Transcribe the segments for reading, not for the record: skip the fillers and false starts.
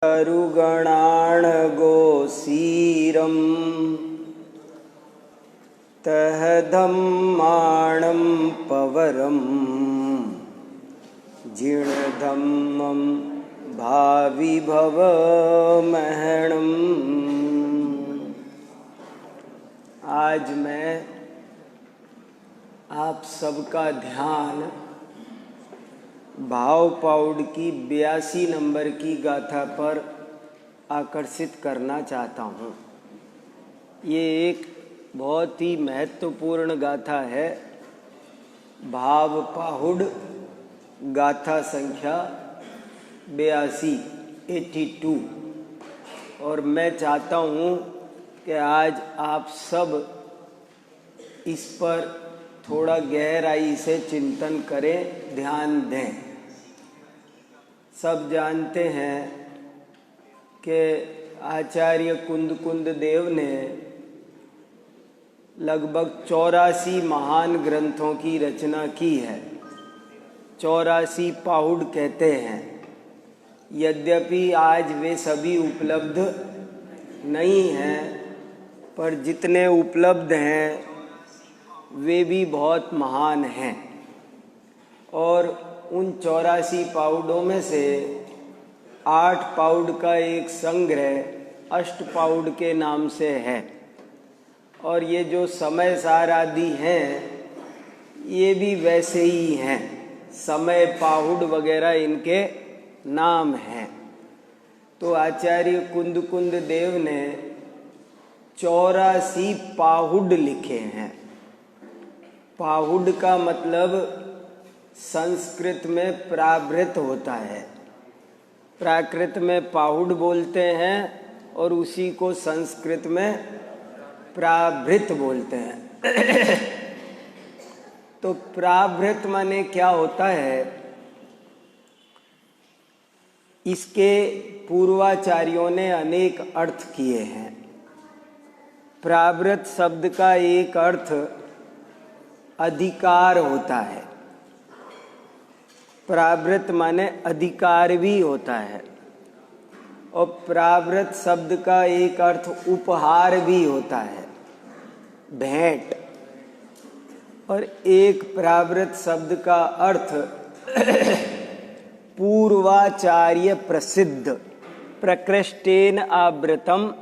तरुगणाणगोसीरं तह धम्माणं पवरं जीर्णधम्मं भाविभवमहणम्। आज मैं आप सबका ध्यान भाव पाउड की 82 नंबर की गाथा पर आकर्षित करना चाहता हूँ। ये एक बहुत ही महत्वपूर्ण गाथा है। भाव पाहुड गाथा संख्या 82 और मैं चाहता हूँ कि आज आप सब इस पर थोड़ा गहराई से चिंतन करें, ध्यान दें। सब जानते हैं कि आचार्य कुंद देव ने लगभग 84 महान ग्रंथों की रचना की है। 84 पाहुड कहते हैं। यद्यपि आज वे सभी उपलब्ध नहीं हैं, पर जितने उपलब्ध हैं वे भी बहुत महान हैं। और उन 84 पाउडों में से 8 पाउड का एक संग्रह अष्टपाउड के नाम से है। और ये जो समय सार आदि हैं ये भी वैसे ही हैं, समय पाहुड वगैरह इनके नाम हैं। तो आचार्य कुंद देव ने 84 पाहुड लिखे हैं। पाहुड का मतलब संस्कृत में प्राभृत होता है। प्राकृत में पाहुड बोलते हैं और उसी को संस्कृत में प्राभृत बोलते हैं। तो प्राभृत माने क्या होता है? इसके पूर्वाचार्यों ने अनेक अर्थ किए हैं। प्राभृत शब्द का एक अर्थ अधिकार होता है। प्राभृत माने अधिकार भी होता है। और प्राभृत शब्द का एक अर्थ उपहार भी होता है, भेंट। और एक प्राभृत शब्द का अर्थ पूर्वाचार्य प्रसिद्ध, प्रकृष्टेन आवृतम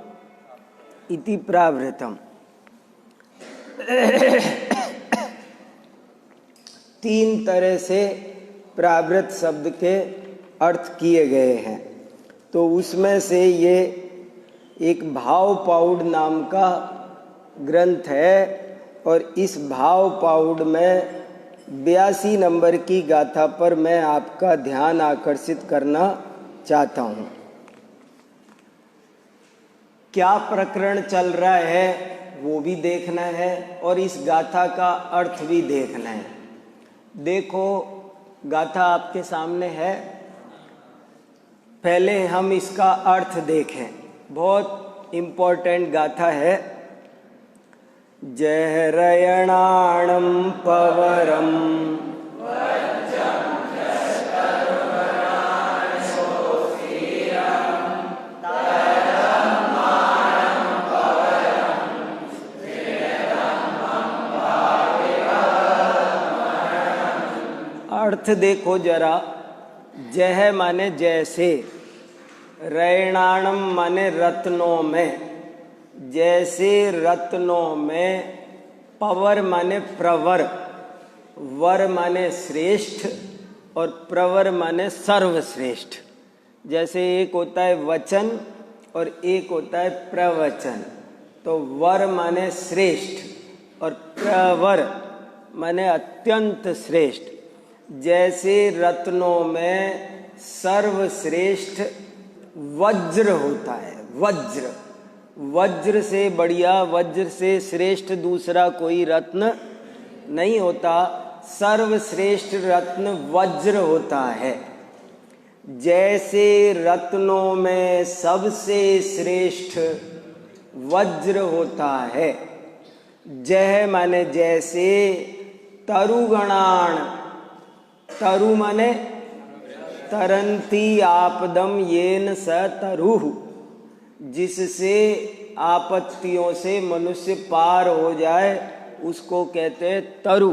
इति प्राभृतम। 3 तरह से प्राभृत शब्द के अर्थ किए गए हैं। तो उसमें से ये एक भाव पाउड नाम का ग्रंथ है। और इस भाव पाउड में 82 नंबर की गाथा पर मैं आपका ध्यान आकर्षित करना चाहता हूँ। क्या प्रकरण चल रहा है वो भी देखना है और इस गाथा का अर्थ भी देखना है। देखो, गाथा आपके सामने है। पहले हम इसका अर्थ देखें। बहुत इम्पोर्टेंट गाथा है। जहरयणाणं पवरं अर्थ देखो जरा। जह माने जैसे, रैणाणम माने रत्नों में, जैसे रत्नों में, पवर माने प्रवर, वर माने श्रेष्ठ और प्रवर माने सर्वश्रेष्ठ। जैसे एक होता है वचन और एक होता है प्रवचन। तो वर माने श्रेष्ठ और प्रवर माने अत्यंत श्रेष्ठ। जैसे रत्नों में सर्वश्रेष्ठ वज्र होता है। वज्र, वज्र से बढ़िया, वज्र से श्रेष्ठ दूसरा कोई रत्न नहीं होता। सर्वश्रेष्ठ रत्न वज्र होता है। जैसे रत्नों में सबसे श्रेष्ठ वज्र होता है। जह माने जैसे, तरुगणाण, तरु माने तरंती आपदम येन स तरुः, जिससे आपत्तियों से मनुष्य पार हो जाए उसको कहते हैं तरु।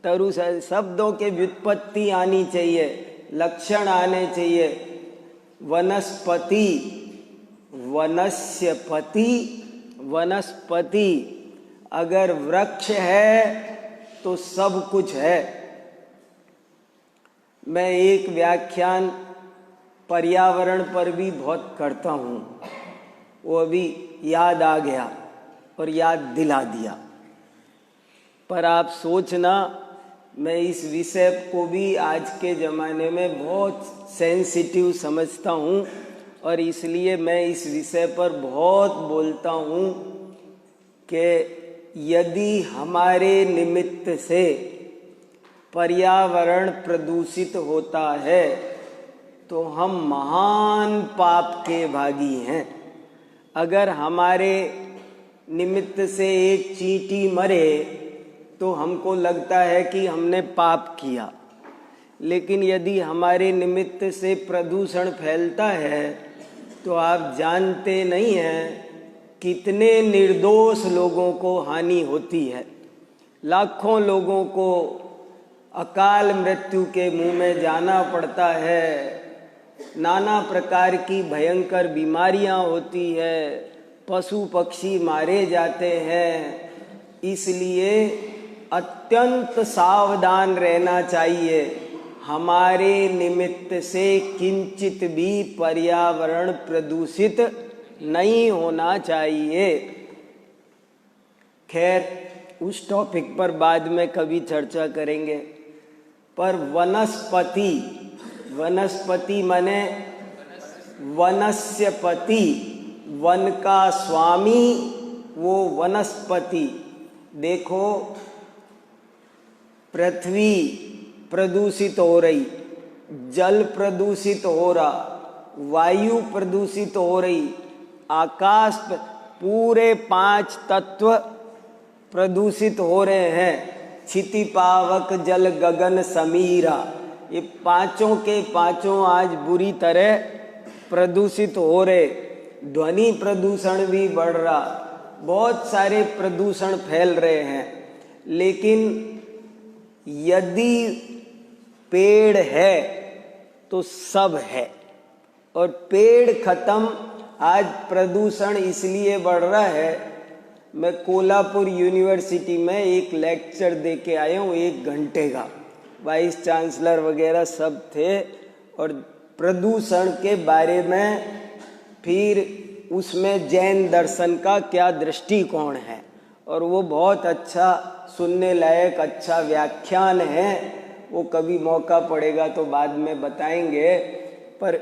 तरु शब्दों के व्युत्पत्ति आनी चाहिए, लक्षण आने चाहिए। वनस्पति, वनस्यपति, वनस्पति। अगर वृक्ष है तो सब कुछ है। मैं एक व्याख्यान पर्यावरण पर भी बहुत करता हूँ, वो अभी याद आ गया और याद दिला दिया। पर आप सोचना, मैं इस विषय को भी आज के ज़माने में बहुत सेंसिटिव समझता हूँ और इसलिए मैं इस विषय पर बहुत बोलता हूँ कि यदि हमारे निमित्त से पर्यावरण प्रदूषित होता है तो हम महान पाप के भागी हैं। अगर हमारे निमित्त से एक चींटी मरे तो हमको लगता है कि हमने पाप किया, लेकिन यदि हमारे निमित्त से प्रदूषण फैलता है तो आप जानते नहीं हैं कितने निर्दोष लोगों को हानि होती है। लाखों लोगों को अकाल मृत्यु के मुंह में जाना पड़ता है, नाना प्रकार की भयंकर बीमारियां होती है, पशु पक्षी मारे जाते हैं। इसलिए अत्यंत सावधान रहना चाहिए। हमारे निमित्त से किंचित भी पर्यावरण प्रदूषित नहीं होना चाहिए। खैर, उस टॉपिक पर बाद में कभी चर्चा करेंगे। पर वनस्पति, वनस्पति माने वनस्यपति, वन का स्वामी वो वनस्पति। देखो, पृथ्वी प्रदूषित हो रही, जल प्रदूषित हो रहा, वायु प्रदूषित हो रही, आकाश, पूरे 5 तत्व प्रदूषित हो रहे हैं। क्षिति पावक जल गगन समीरा, ये पांचों के पांचों आज बुरी तरह प्रदूषित हो रहे। ध्वनि प्रदूषण भी बढ़ रहा, बहुत सारे प्रदूषण फैल रहे हैं। लेकिन यदि पेड़ है तो सब है, और पेड़ खत्म, आज प्रदूषण इसलिए बढ़ रहा है। मैं कोल्हापुर यूनिवर्सिटी में एक लेक्चर दे के आया हूँ 1 घंटे का, वाइस चांसलर वगैरह सब थे, और प्रदूषण के बारे में, फिर उसमें जैन दर्शन का क्या दृष्टिकोण है, और वो बहुत अच्छा सुनने लायक अच्छा व्याख्यान है। वो कभी मौका पड़ेगा तो बाद में बताएंगे। पर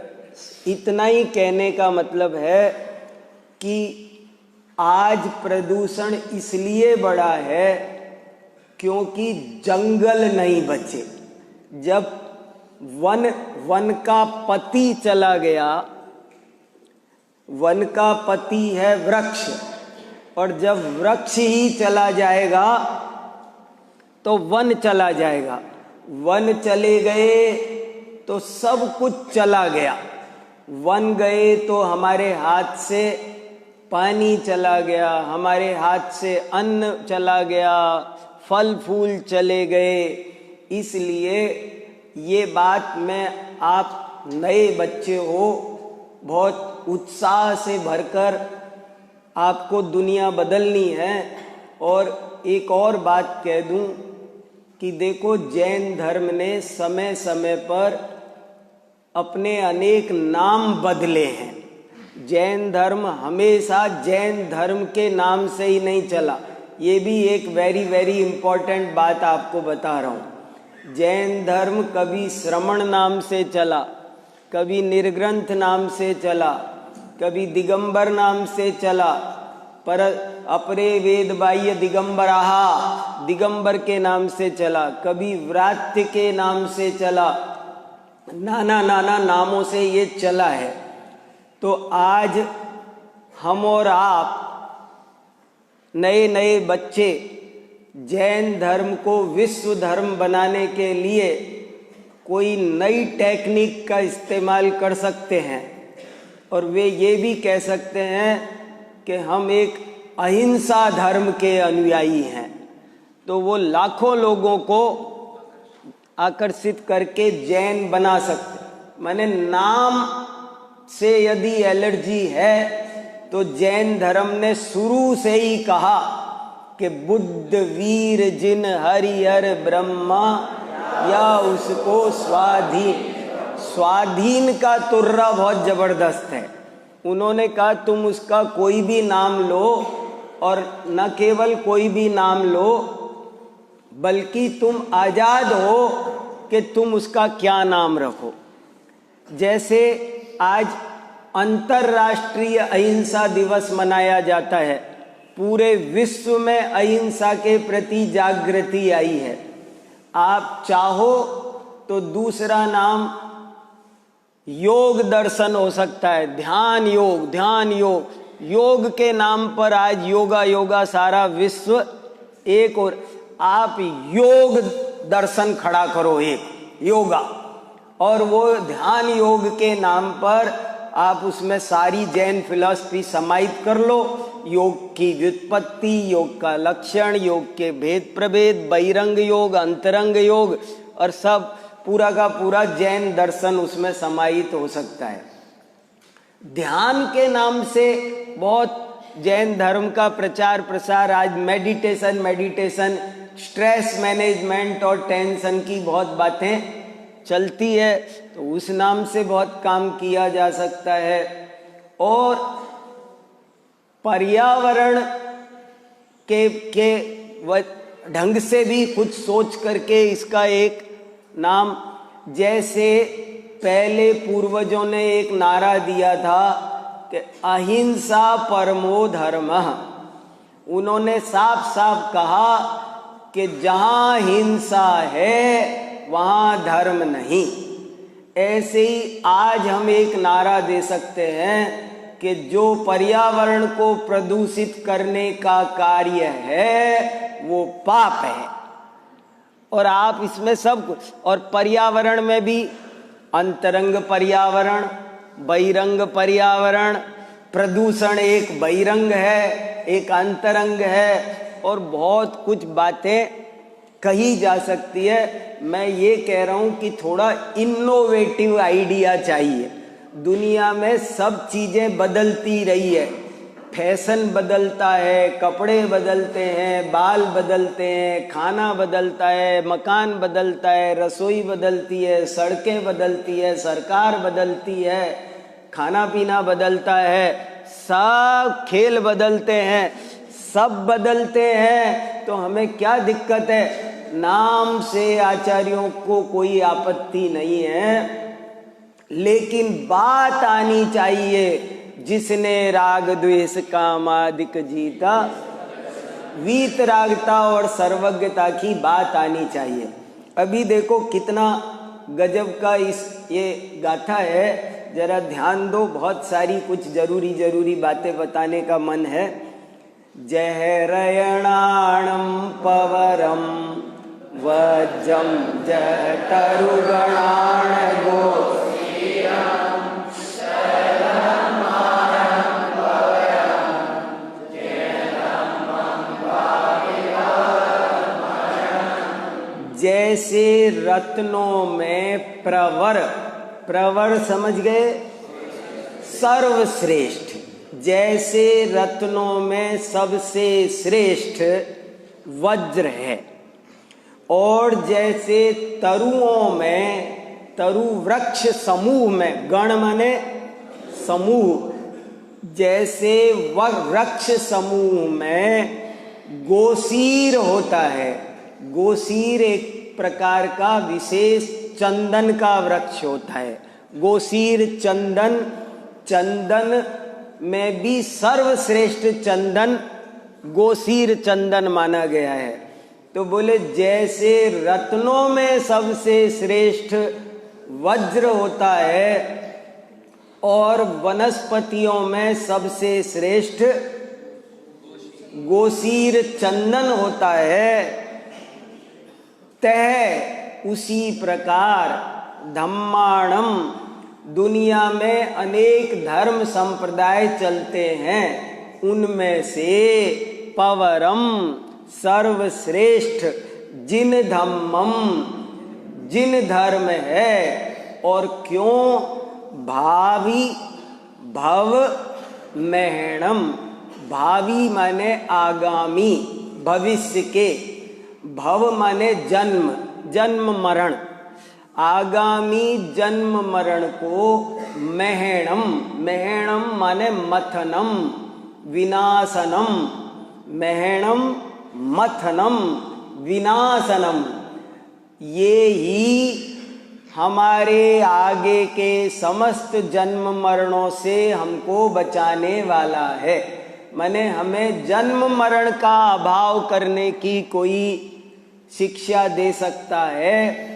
इतना ही कहने का मतलब है कि आज प्रदूषण इसलिए बढ़ा है क्योंकि जंगल नहीं बचे। जब वन का पति चला गया, वन का पति है वृक्ष, और जब वृक्ष ही चला जाएगा तो वन चला जाएगा। वन चले गए तो सब कुछ चला गया। वन गए तो हमारे हाथ से पानी चला गया, हमारे हाथ से अन्न चला गया, फल फूल चले गए। इसलिए ये बात मैं, आप नए बच्चे हो, बहुत उत्साह से भरकर आपको दुनिया बदलनी है। और एक और बात कह दूं कि देखो, जैन धर्म ने समय समय पर अपने अनेक नाम बदले हैं। जैन धर्म हमेशा जैन धर्म के नाम से ही नहीं चला। ये भी एक वेरी वेरी इम्पोर्टेंट बात आपको बता रहा हूँ। जैन धर्म कभी श्रमण नाम से चला, कभी निर्ग्रंथ नाम से चला, कभी दिगंबर नाम से चला, पर अपरे वेद बाह्य दिगंबराहा, दिगंबर के नाम से चला, कभी व्रात्य के नाम से चला, नाना नाना नामों से ये चला है। तो आज हम और आप नए नए बच्चे जैन धर्म को विश्व धर्म बनाने के लिए कोई नई टेक्निक का इस्तेमाल कर सकते हैं और वे ये भी कह सकते हैं कि हम एक अहिंसा धर्म के अनुयायी हैं। तो वो लाखों लोगों को आकर्षित करके जैन बना सकते। माने नाम से यदि एलर्जी है तो जैन धर्म ने शुरू से ही कहा कि बुद्ध वीर जिन हरिहर ब्रह्मा या उसको स्वाधीन का तुर्रा बहुत जबरदस्त है। उन्होंने कहा तुम उसका कोई भी नाम लो, और न केवल कोई भी नाम लो बल्कि तुम आजाद हो कि तुम उसका क्या नाम रखो। जैसे आज अंतर्राष्ट्रीय अहिंसा दिवस मनाया जाता है, पूरे विश्व में अहिंसा के प्रति जागृति आई है। आप चाहो तो दूसरा नाम योग दर्शन हो सकता है, ध्यान योग। योग के नाम पर आज योगा सारा विश्व एक, और आप योग दर्शन खड़ा करो एक योगा, और वो ध्यान योग के नाम पर आप उसमें सारी जैन फिलॉसफी समाहित कर लो। योग की व्युत्पत्ति, योग का लक्षण, योग के भेद प्रभेद, बहिरंग योग, अंतरंग योग, और सब पूरा का पूरा जैन दर्शन उसमें समाहित हो सकता है। ध्यान के नाम से बहुत जैन धर्म का प्रचार प्रसार आज मेडिटेशन, स्ट्रेस मैनेजमेंट और टेंशन की बहुत बातें चलती है, तो उस नाम से बहुत काम किया जा सकता है। और पर्यावरण के ढंग से भी कुछ सोच करके इसका एक नाम, जैसे पहले पूर्वजों ने एक नारा दिया था कि अहिंसा परमो धर्मः। उन्होंने साफ साफ कहा कि जहाँ हिंसा है वहाँ धर्म नहीं। ऐसे ही आज हम एक नारा दे सकते हैं कि जो पर्यावरण को प्रदूषित करने का कार्य है वो पाप है। और आप इसमें सब कुछ, और पर्यावरण में भी अंतरंग पर्यावरण, बहिरंग पर्यावरण, प्रदूषण एक बहिरंग है, एक अंतरंग है, और बहुत कुछ बातें कही जा सकती है। मैं ये कह रहा हूँ कि थोड़ा इनोवेटिव आइडिया चाहिए। दुनिया में सब चीज़ें बदलती रही है, फैशन बदलता है, कपड़े बदलते हैं, बाल बदलते हैं, खाना बदलता है, मकान बदलता है, रसोई बदलती है, सड़कें बदलती है, सरकार बदलती है, खाना पीना बदलता है, सब खेल बदलते हैं, सब बदलते हैं। तो हमें क्या दिक्कत है? नाम से आचार्यों को कोई आपत्ति नहीं है, लेकिन बात आनी चाहिए जिसने राग द्वेष कामादिक जीता, वीतरागता और सर्वज्ञता की बात आनी चाहिए। अभी देखो कितना गजब का ये गाथा है, जरा ध्यान दो। बहुत सारी कुछ जरूरी बातें बताने का मन है। जय रयणाणं पवरं वज्रं जय तरुगणाण गो जैसे रत्नों में प्रवर समझ गए, सर्वश्रेष्ठ, जैसे रत्नों में सबसे श्रेष्ठ वज्र है, और जैसे तरुओं में, तरु वृक्ष समूह में, गण माने समूह, जैसे वृक्ष समूह में गोसीर होता है। गोसीर एक प्रकार का विशेष चंदन का वृक्ष होता है। गोसीर चंदन में भी सर्वश्रेष्ठ चंदन गोसीर चंदन माना गया है। तो बोले जैसे रत्नों में सबसे श्रेष्ठ वज्र होता है और वनस्पतियों में सबसे श्रेष्ठ गोसीर चंदन होता है, तह उसी प्रकार धम्माणम, दुनिया में अनेक धर्म संप्रदाय चलते हैं, उनमें से पवरम, सर्वश्रेष्ठ, जिन धम्मम, जिन धर्म है, और क्यों भावी, भव महणम, भावी माने आगामी, भविष्य के, भव माने जन्म, जन्म मरण, आगामी जन्म मरण को महणम, महणम माने मथनम, विनाशनम, महणम मथनम विनाशनम, ये ही हमारे आगे के समस्त जन्म मरणों से हमको बचाने वाला है। माने हमें जन्म मरण का अभाव करने की कोई शिक्षा दे सकता है,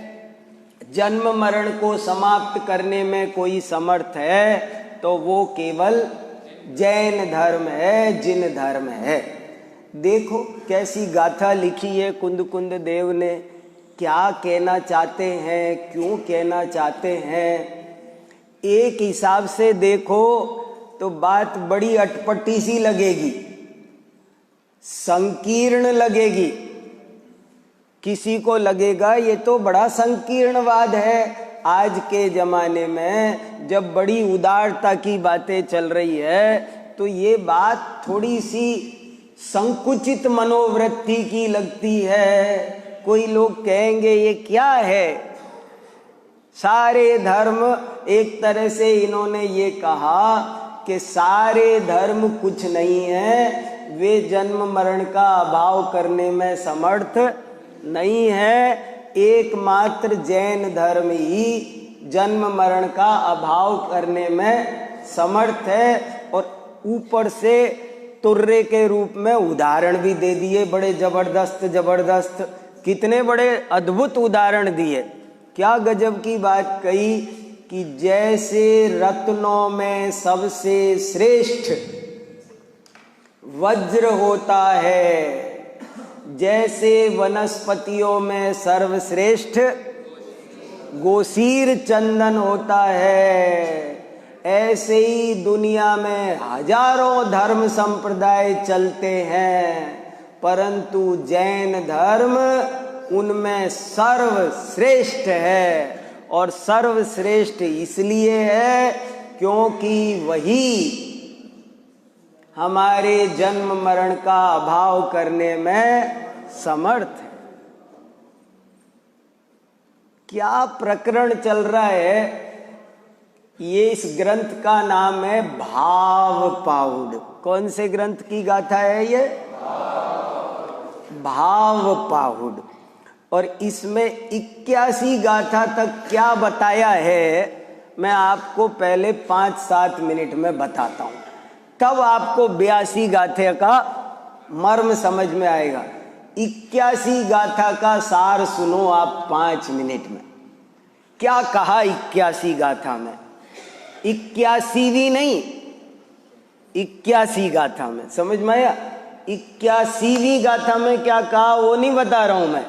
जन्म मरण को समाप्त करने में कोई समर्थ है, तो वो केवल जैन धर्म है, जिन धर्म है। देखो कैसी गाथा लिखी है कुंद कुंद देव ने, क्या कहना चाहते हैं, क्यों कहना चाहते हैं। एक हिसाब से देखो तो बात बड़ी अटपटी सी लगेगी, संकीर्ण लगेगी, किसी को लगेगा ये तो बड़ा संकीर्णवाद है। आज के जमाने में जब बड़ी उदारता की बातें चल रही है तो ये बात थोड़ी सी संकुचित मनोवृत्ति की लगती है। कोई लोग कहेंगे ये क्या है, सारे धर्म, एक तरह से इन्होंने ये कहा कि सारे धर्म कुछ नहीं है, वे जन्म मरण का अभाव करने में समर्थ नहीं है, एकमात्र जैन धर्म ही जन्म मरण का अभाव करने में समर्थ है। और ऊपर से तुर्रे के रूप में उदाहरण भी दे दिए, बड़े जबरदस्त जबरदस्त, कितने बड़े अद्भुत उदाहरण दिए। क्या गजब की बात कही कि जैसे रत्नों में सबसे श्रेष्ठ वज्र होता है, जैसे वनस्पतियों में सर्वश्रेष्ठ गोसीर चंदन होता है, ऐसे ही दुनिया में हजारों धर्म संप्रदाय चलते हैं, परंतु जैन धर्म उनमें सर्वश्रेष्ठ है। और सर्वश्रेष्ठ इसलिए है क्योंकि वही हमारे जन्म मरण का अभाव करने में समर्थ है। क्या प्रकरण चल रहा है, ये इस ग्रंथ का नाम है भाव पाहुड। कौन से ग्रंथ की गाथा है ये? भाव पाहुड। और इसमें 81 गाथा तक क्या बताया है मैं आपको पहले 5-7 मिनट में बताता हूं, तब आपको 82 गाथे का मर्म समझ में आएगा। 81 गाथा का सार सुनो आप 5 मिनट में। क्या कहा 81 गाथा में? 81वीं नहीं, 81 गाथा में, समझ में आया? 81वीं गाथा में क्या कहा वो नहीं बता रहा हूं मैं।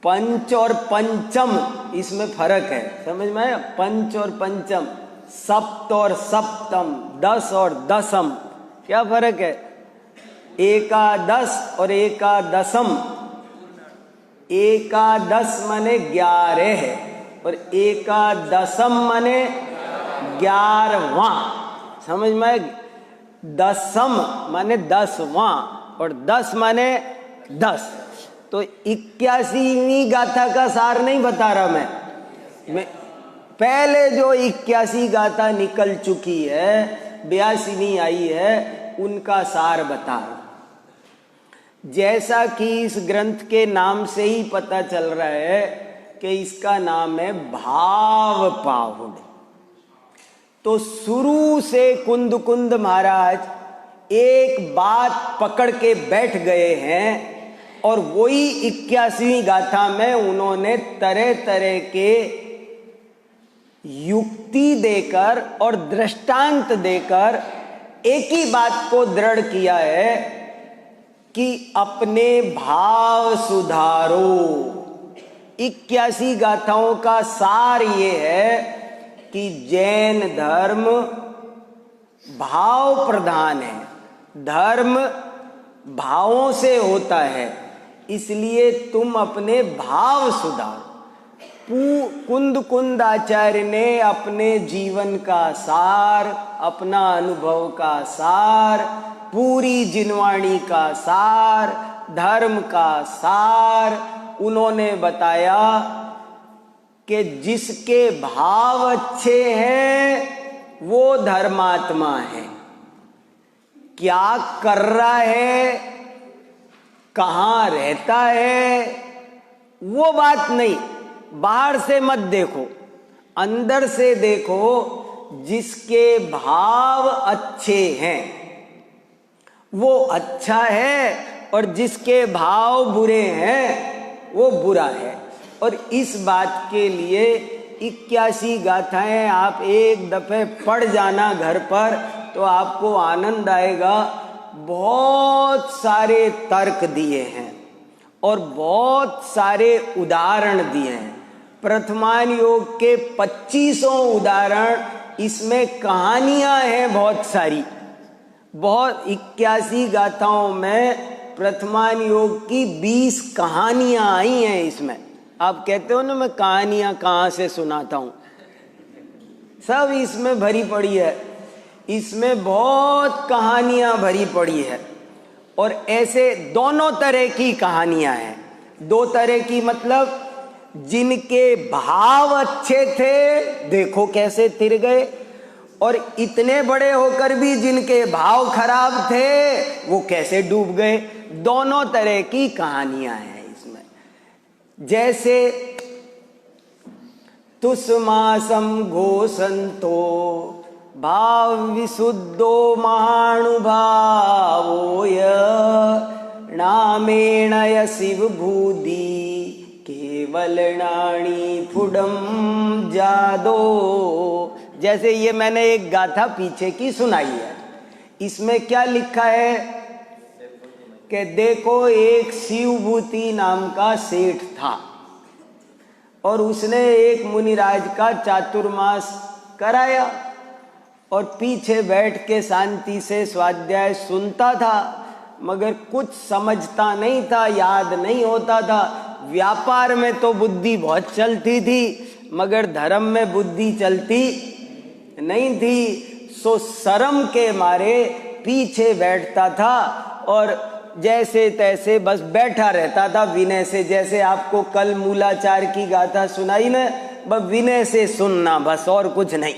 पंच और पंचम इसमें फर्क है, समझ में आया? पंच और पंचम, सप्त और सप्तम, 10 और दसम, क्या फर्क है? एकादश और एकादशम। एकादश माने 11 है और एकादशम माने 11वां, समझ में? दसम माने 10वां और 10 माने 10। तो 81वीं गाथा का सार नहीं बता रहा मैं पहले जो 81 गाथा निकल चुकी है, 82वीं आई है, उनका सार बता रहा। जैसा कि इस ग्रंथ के नाम से ही पता चल रहा है कि इसका नाम है भाव पाहुड। तो शुरू से कुंद कुंद महाराज एक बात पकड़ के बैठ गए हैं और वही 81वीं गाथा में उन्होंने तरह तरह के युक्ति देकर और दृष्टांत देकर एक ही बात को दृढ़ किया है कि अपने भाव सुधारो। 81 गाथाओं का सार ये है कि जैन धर्म भाव प्रधान है, धर्म भावों से होता है, इसलिए तुम अपने भाव सुधारो। कुंद कुंद आचार्य ने अपने जीवन का सार, अपना अनुभव का सार, पूरी जिनवाणी का सार, धर्म का सार उन्होंने बताया कि जिसके भाव अच्छे हैं वो धर्मात्मा है। क्या कर रहा है, कहाँ रहता है, वो बात नहीं, बाहर से मत देखो, अंदर से देखो। जिसके भाव अच्छे हैं वो अच्छा है, और जिसके भाव बुरे हैं वो बुरा है। और इस बात के लिए 81 गाथाएं आप एक दफे पढ़ जाना घर पर, तो आपको आनंद आएगा। बहुत सारे तर्क दिए हैं और बहुत सारे उदाहरण दिए हैं। प्रथमान योग के 25 उदाहरण, इसमें कहानियां हैं बहुत सारी। बहुत 81 गाथाओं में प्रथमान योग की 20 कहानियां आई हैं इसमें। आप कहते हो ना मैं कहानियां कहाँ से सुनाता हूँ, सब इसमें भरी पड़ी है। इसमें बहुत कहानियां भरी पड़ी है, और ऐसे दोनों तरह की कहानियां हैं। दो तरह की मतलब जिनके भाव अच्छे थे, देखो कैसे तिर गए, और इतने बड़े होकर भी जिनके भाव खराब थे वो कैसे डूब गए। दोनों तरह की कहानियां हैं इसमें। जैसे तुस्मासम घोषंतो भाव विशुद्धो महानुभावोय नामेण शिव भूदी केवल नाणी फुडम जादो। जैसे ये मैंने एक गाथा पीछे की सुनाई है, इसमें क्या लिखा है कि देखो एक शिवभूति नाम का सेठ था, और उसने एक मुनिराज का चातुर्मास कराया, और पीछे बैठ के शांति से स्वाध्याय सुनता था, मगर कुछ समझता नहीं था, याद नहीं होता था। व्यापार में तो बुद्धि बहुत चलती थी, मगर धर्म में बुद्धि चलती नहीं थी। सो शर्म के मारे पीछे बैठता था और जैसे तैसे बस बैठा रहता था विनय से। जैसे आपको कल मूलाचार की गाथा सुनाई ना, बस विनय से सुनना, बस और कुछ नहीं।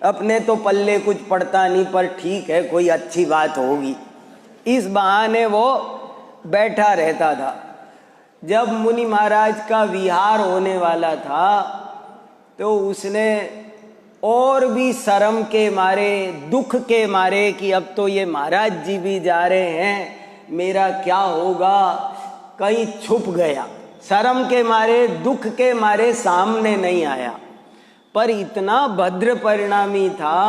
अपने तो पल्ले कुछ पड़ता नहीं, पर ठीक है कोई अच्छी बात होगी, इस बहाने वो बैठा रहता था। जब मुनि महाराज का विहार होने वाला था तो उसने और भी शर्म के मारे, दुख के मारे कि अब तो ये महाराज जी भी जा रहे हैं, मेरा क्या होगा, कहीं छुप गया। शर्म के मारे, दुख के मारे सामने नहीं आया। पर इतना भद्र परिणामी था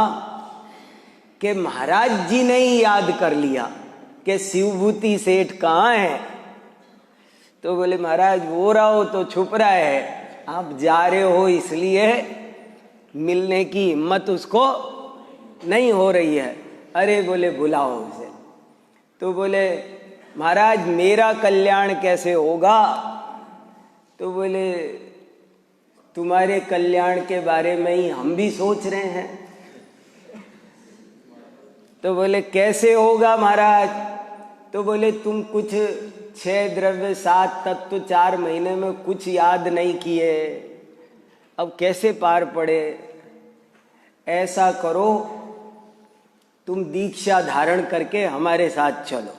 कि महाराज जी ने ही याद कर लिया कि शिवभूति सेठ कहाँ है। तो बोले महाराज वो रहो तो छुप रहा है, आप जा रहे हो इसलिए मिलने की हिम्मत उसको नहीं हो रही है। अरे बोले बुलाओ उसे। तो बोले महाराज मेरा कल्याण कैसे होगा। तो बोले तुम्हारे कल्याण के बारे में ही हम भी सोच रहे हैं। तो बोले कैसे होगा महाराज। तो बोले तुम कुछ 6 द्रव्य 7 तत्व 4 महीने में कुछ याद नहीं किए, अब कैसे पार पड़े। ऐसा करो तुम दीक्षा धारण करके हमारे साथ चलो।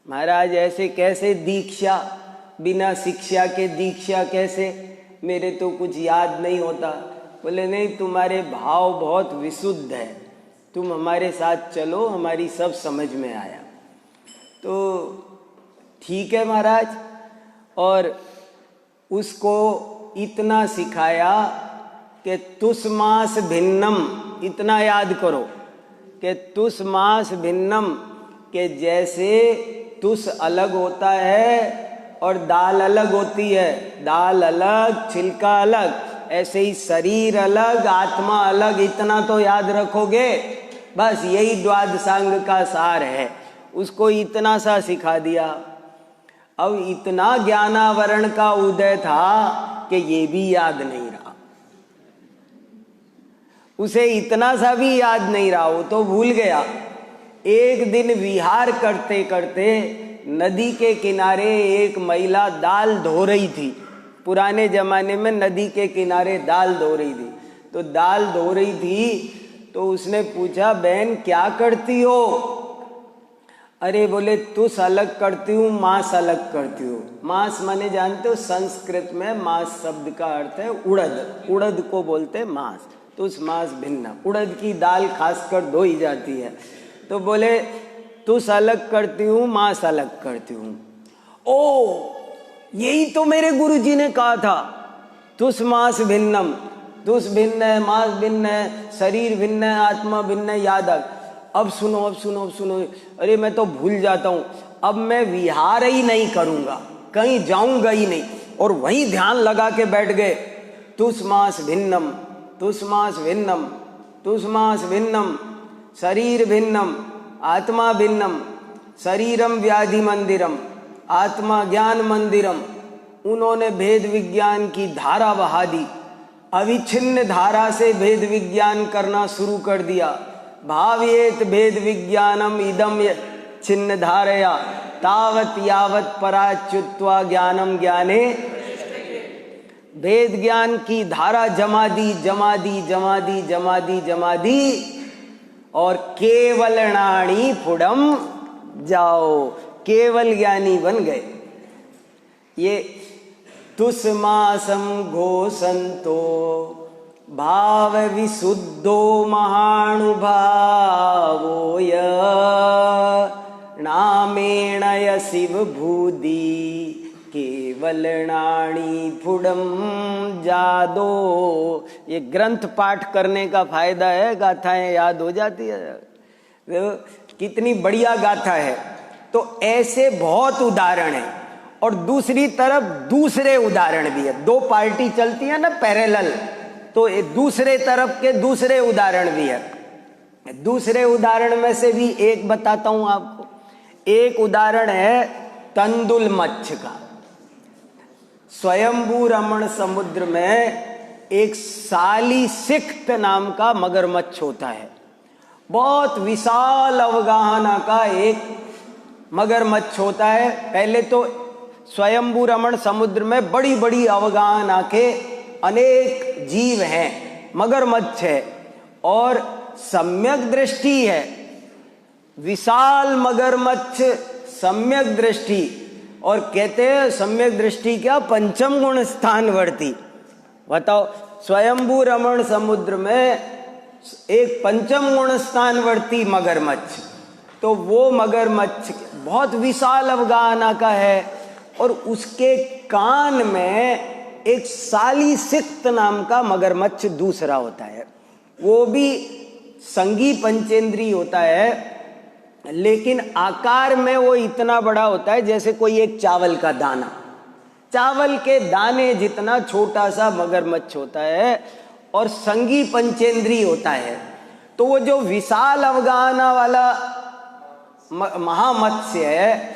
महाराज ऐसे कैसे दीक्षा, बिना शिक्षा के दीक्षा कैसे, मेरे तो कुछ याद नहीं होता। बोले नहीं तुम्हारे भाव बहुत विशुद्ध है, तुम हमारे साथ चलो, हमारी सब समझ में आया। तो ठीक है महाराज। और उसको इतना सिखाया कि तुस्मास भिन्नम, इतना याद करो कि तुस्मास भिन्नम, के जैसे तुस अलग होता है और दाल अलग होती है, दाल अलग छिलका अलग, ऐसे ही शरीर अलग आत्मा अलग, इतना तो याद रखोगे, बस यही द्वादशांग का सार है। उसको इतना सा सिखा दिया। अब इतना ज्ञानावरण का उदय था कि ये भी याद नहीं रहा, उसे इतना सा भी याद नहीं रहा, वो तो भूल गया। एक दिन विहार करते करते नदी के किनारे एक महिला दाल धो रही थी। पुराने जमाने में नदी के किनारे दाल धो रही थी, तो दाल धो रही थी तो उसने पूछा, बहन क्या करती हो? अरे बोले, तुस अलग करती हूँ, मांस अलग करती हूँ। मांस माने जानते हो, संस्कृत में मांस शब्द का अर्थ है उड़द, उड़द को बोलते हैं मांस। तुस मांस भिन्न, उड़द की दाल खासकर धोई जाती है। तो बोले, तुस अलग करती हूँ, मांस अलग करती हूँ। ओ, यही तो मेरे गुरुजी ने कहा था, तुस मांस भिन्नम, तुस भिन्न है, मांस भिन्न है, शरीर भिन्न है, आत्मा भिन्न है, याद आ। अब सुनो, अब सुनो, अब सुनो। अरे मैं तो भूल जाता हूँ, अब मैं विहार ही नहीं करूंगा, कहीं जाऊंगा ही नहीं, और वहीं ध्यान लगा के बैठ गए। तुस मांस भिन्नम, तुस मांस भिन्नम, तुस मांस भिन्नम, शरीर भिन्नम, आत्मा भिन्नम, शरीरम व्याधि मंदिरम, आत्मा ज्ञान मंदिरम। उन्होंने भेद विज्ञान की धारा बहा दी, अविच्छिन्न धारा से भेद विज्ञान करना शुरू कर दिया। भावेत भेद विज्ञानम इदम छिन्न धारया तावत यावत पराच्युत्वा ज्ञानम ज्ञाने। भेद ज्ञान की धारा जमा दी, जमा दी, जमा दी, जमा दी, जमा दी, और केवलनाणी फुडम जाओ, केवल ज्ञानी बन गए। ये तुस्मासम घोषंतो भाव विशुद्धो महानुभावोय नामेणय शिव भूदी केवलनाणी फुडम जादो। ये ग्रंथ पाठ करने का फायदा है, गाथाएं याद हो जाती है। कितनी बढ़िया गाथा है। तो ऐसे बहुत उदाहरण है, और दूसरी तरफ दूसरे उदाहरण भी है। दो पार्टी चलती है ना पैरेलल, तो दूसरे तरफ के दूसरे उदाहरण भी है। दूसरे उदाहरण में से भी एक बताता हूं आपको। एक उदाहरण है तंदुल मत्स्य का। स्वयंभू रमण समुद्र में एक सालिसिक्त नाम का मगरमच्छ होता है। बहुत विशाल अवगाहना का एक मगरमच्छ होता है। पहले तो स्वयंभू रमण समुद्र में बड़ी बड़ी अवगाहना के अनेक जीव हैं, मगरमच्छ है, और सम्यक दृष्टि है। विशाल मगरमच्छ, सम्यक दृष्टि, और कहते हैं सम्यक दृष्टि क्या, पंचम गुण स्थानवर्ती। बताओ, स्वयंभू रमण समुद्र में एक पंचम गुण स्थानवर्ती मगरमच्छ, तो वो मगरमच्छ बहुत विशाल अवगाहना का है, और उसके कान में एक सालिसिक्त नाम का मगरमच्छ दूसरा होता है। वो भी संगी पंचेंद्री होता है, लेकिन आकार में वो इतना बड़ा होता है जैसे कोई एक चावल का दाना, चावल के दाने जितना छोटा सा मगरमच्छ होता है, और संगी पंचेंद्री होता है। तो वो जो विशाल अवगाहना वाला महामत्स्य है,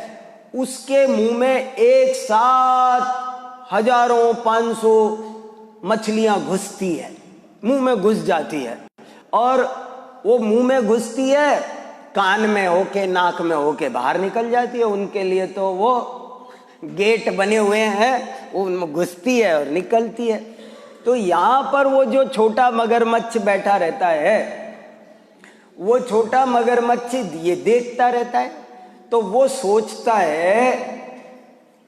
उसके मुंह में एक साथ हजारों 500 मछलियां घुसती है, मुंह में घुस जाती है। और वो मुंह में घुसती है, कान में होके, नाक में होके बाहर निकल जाती है। उनके लिए तो वो गेट बने हुए हैं, वो उनमें घुसती है और निकलती है। तो यहाँ पर वो जो छोटा मगरमच्छ बैठा रहता है, वो छोटा मगरमच्छ ये देखता रहता है। तो वो सोचता है,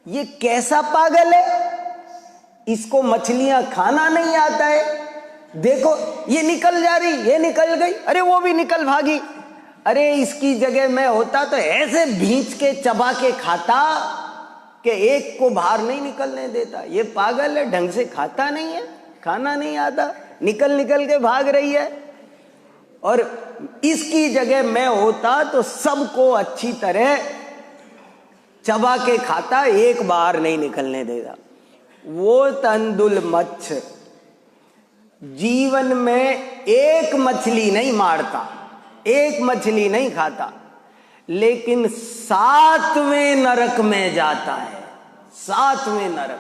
ये कैसा पागल है, इसको मछलियां खाना नहीं आता है। देखो, ये निकल जा रही, ये निकल गई, अरे वो भी निकल भागी। अरे इसकी जगह मैं होता तो ऐसे भींच के चबा के खाता कि एक को बाहर नहीं निकलने देता। ये पागल है, ढंग से खाता नहीं है, खाना नहीं आता, निकल निकल के भाग रही है। और इसकी जगह मैं होता तो सबको अच्छी तरह चबा के खाता, एक बार नहीं निकलने देगा। वो तंदुल मच्छ जीवन में एक मछली नहीं मारता, एक मछली नहीं खाता, लेकिन 7वें नरक में जाता है। 7वें नरक।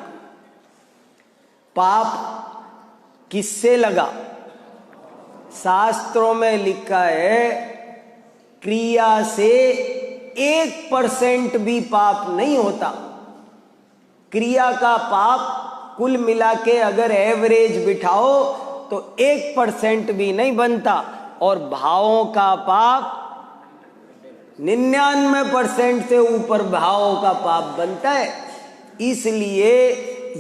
पाप किससे लगा? शास्त्रों में लिखा है क्रिया से 1% भी पाप नहीं होता। क्रिया का पाप कुल मिला के अगर एवरेज बिठाओ तो 1% भी नहीं बनता, और भावों का पाप 99% से ऊपर भावों का पाप बनता है। इसलिए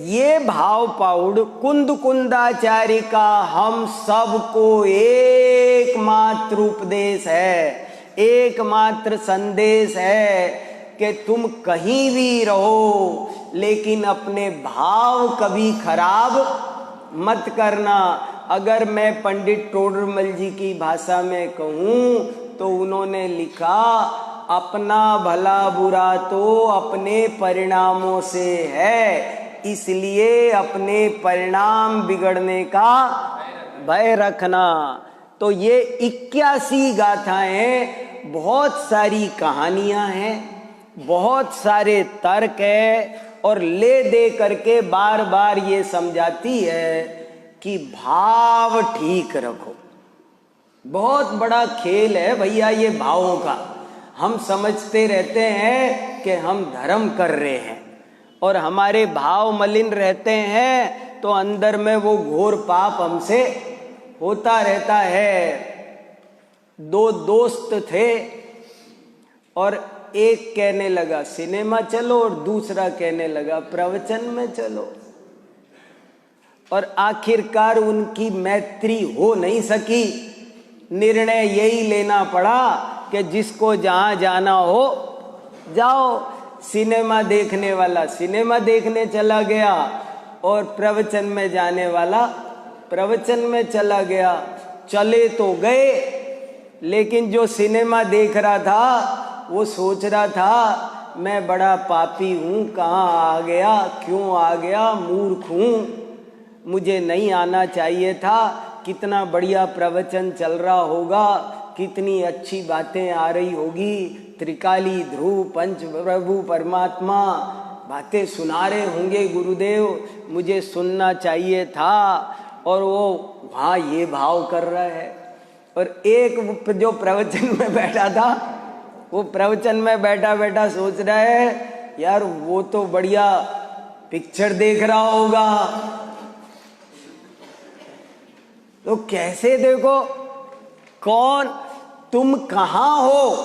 ये भाव पाउड कुंद कुंदाचार्य का हम सबको एकमात्र उपदेश है, एकमात्र संदेश है कि तुम कहीं भी रहो लेकिन अपने भाव कभी खराब मत करना। अगर मैं पंडित टोडरमल जी की भाषा में कहूँ तो उन्होंने लिखा, अपना भला बुरा तो अपने परिणामों से है, इसलिए अपने परिणाम बिगड़ने का भय रखना। तो ये 81 गाथाएं, बहुत सारी कहानियां हैं, बहुत सारे तर्क है, और ले दे करके बार बार ये समझाती है कि भाव ठीक रखो। बहुत बड़ा खेल है भैया ये भावों का। हम समझते रहते हैं कि हम धर्म कर रहे हैं, और हमारे भाव मलिन रहते हैं तो अंदर में वो घोर पाप हमसे होता रहता है। 2 दोस्त थे और एक कहने लगा सिनेमा चलो और दूसरा कहने लगा प्रवचन में चलो, और आखिरकार उनकी मैत्री हो नहीं सकी। निर्णय यही लेना पड़ा कि जिसको जहां जाना हो जाओ। सिनेमा देखने वाला सिनेमा देखने चला गया और प्रवचन में जाने वाला प्रवचन में चला गया। चले तो गए, लेकिन जो सिनेमा देख रहा था वो सोच रहा था मैं बड़ा पापी हूँ, कहाँ आ गया, क्यों आ गया, मूर्ख हूँ, मुझे नहीं आना चाहिए था। कितना बढ़िया प्रवचन चल रहा होगा, कितनी अच्छी बातें आ रही होगी, त्रिकाली ध्रुव पंच प्रभु परमात्मा बातें सुना रहे होंगे गुरुदेव, मुझे सुनना चाहिए था। और वो वहाँ ये भाव कर रहा है। और एक जो प्रवचन में बैठा था, वो प्रवचन में बैठा बैठा सोच रहा है यार वो तो बढ़िया पिक्चर देख रहा होगा। तो कैसे देखो कौन तुम कहाँ हो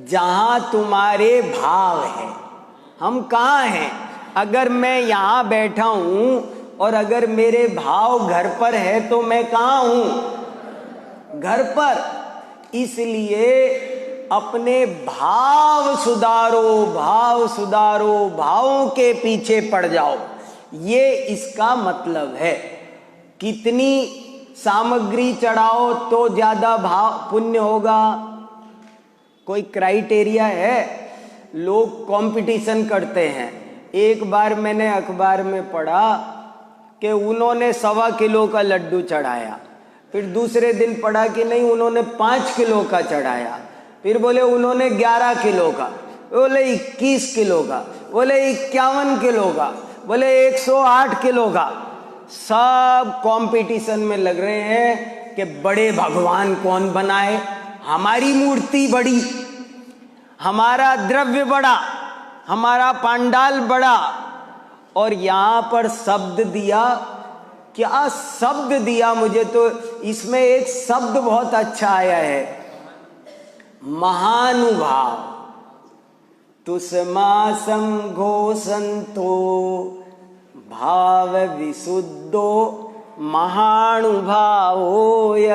जहां तुम्हारे भाव है। हम कहाँ हैं? अगर मैं यहाँ बैठा हूं और अगर मेरे भाव घर पर है तो मैं कहाँ हूं? घर पर। इसलिए अपने भाव सुधारो, भाव सुधारो, भावों के पीछे पड़ जाओ, ये इसका मतलब है। कितनी सामग्री चढ़ाओ तो ज्यादा भाव पुण्य होगा? कोई क्राइटेरिया है? लोग कंपटीशन करते हैं। एक बार मैंने अखबार में पढ़ा कि उन्होंने 1.25 किलो का लड्डू चढ़ाया, फिर दूसरे दिन पढ़ा कि नहीं उन्होंने 5 किलो का चढ़ाया, फिर बोले उन्होंने 11 किलो का, बोले 21 किलो का, बोले 51 किलो का, बोले 108 किलो का। सब कंपटीशन में लग रहे हैं कि बड़े भगवान कौन बनाए, हमारी मूर्ति बड़ी, हमारा द्रव्य बड़ा, हमारा पांडाल बड़ा। और यहां पर शब्द दिया, क्या शब्द दिया, मुझे तो इसमें एक शब्द बहुत अच्छा आया है, महानुभाव। तुष्मा संघो संतो भाव विशुद्धो महानुभावोय।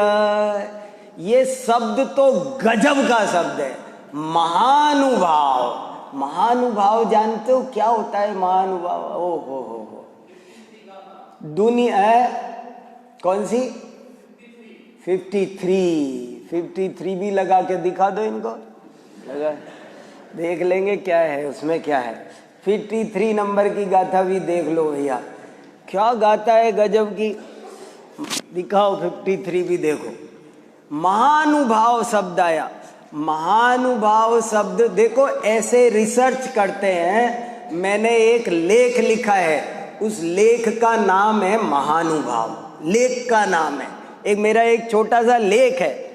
ये शब्द तो गजब का शब्द है, महानुभाव। महानुभाव जानते हो क्या होता है महानुभाव? ओ हो दुनिया है कौन सी 53 भी लगा के दिखा दो इनको, लगा देख लेंगे क्या है उसमें, क्या है। 53 नंबर की गाथा भी देख लो भैया, क्या गाथा है गजब की। दिखाओ 53 भी देखो। महानुभाव शब्द आया। महानुभाव शब्द देखो, ऐसे रिसर्च करते हैं। मैंने एक लेख लिखा है, उस लेख का नाम है महानुभाव। लेख का नाम है, एक मेरा एक छोटा सा लेख है,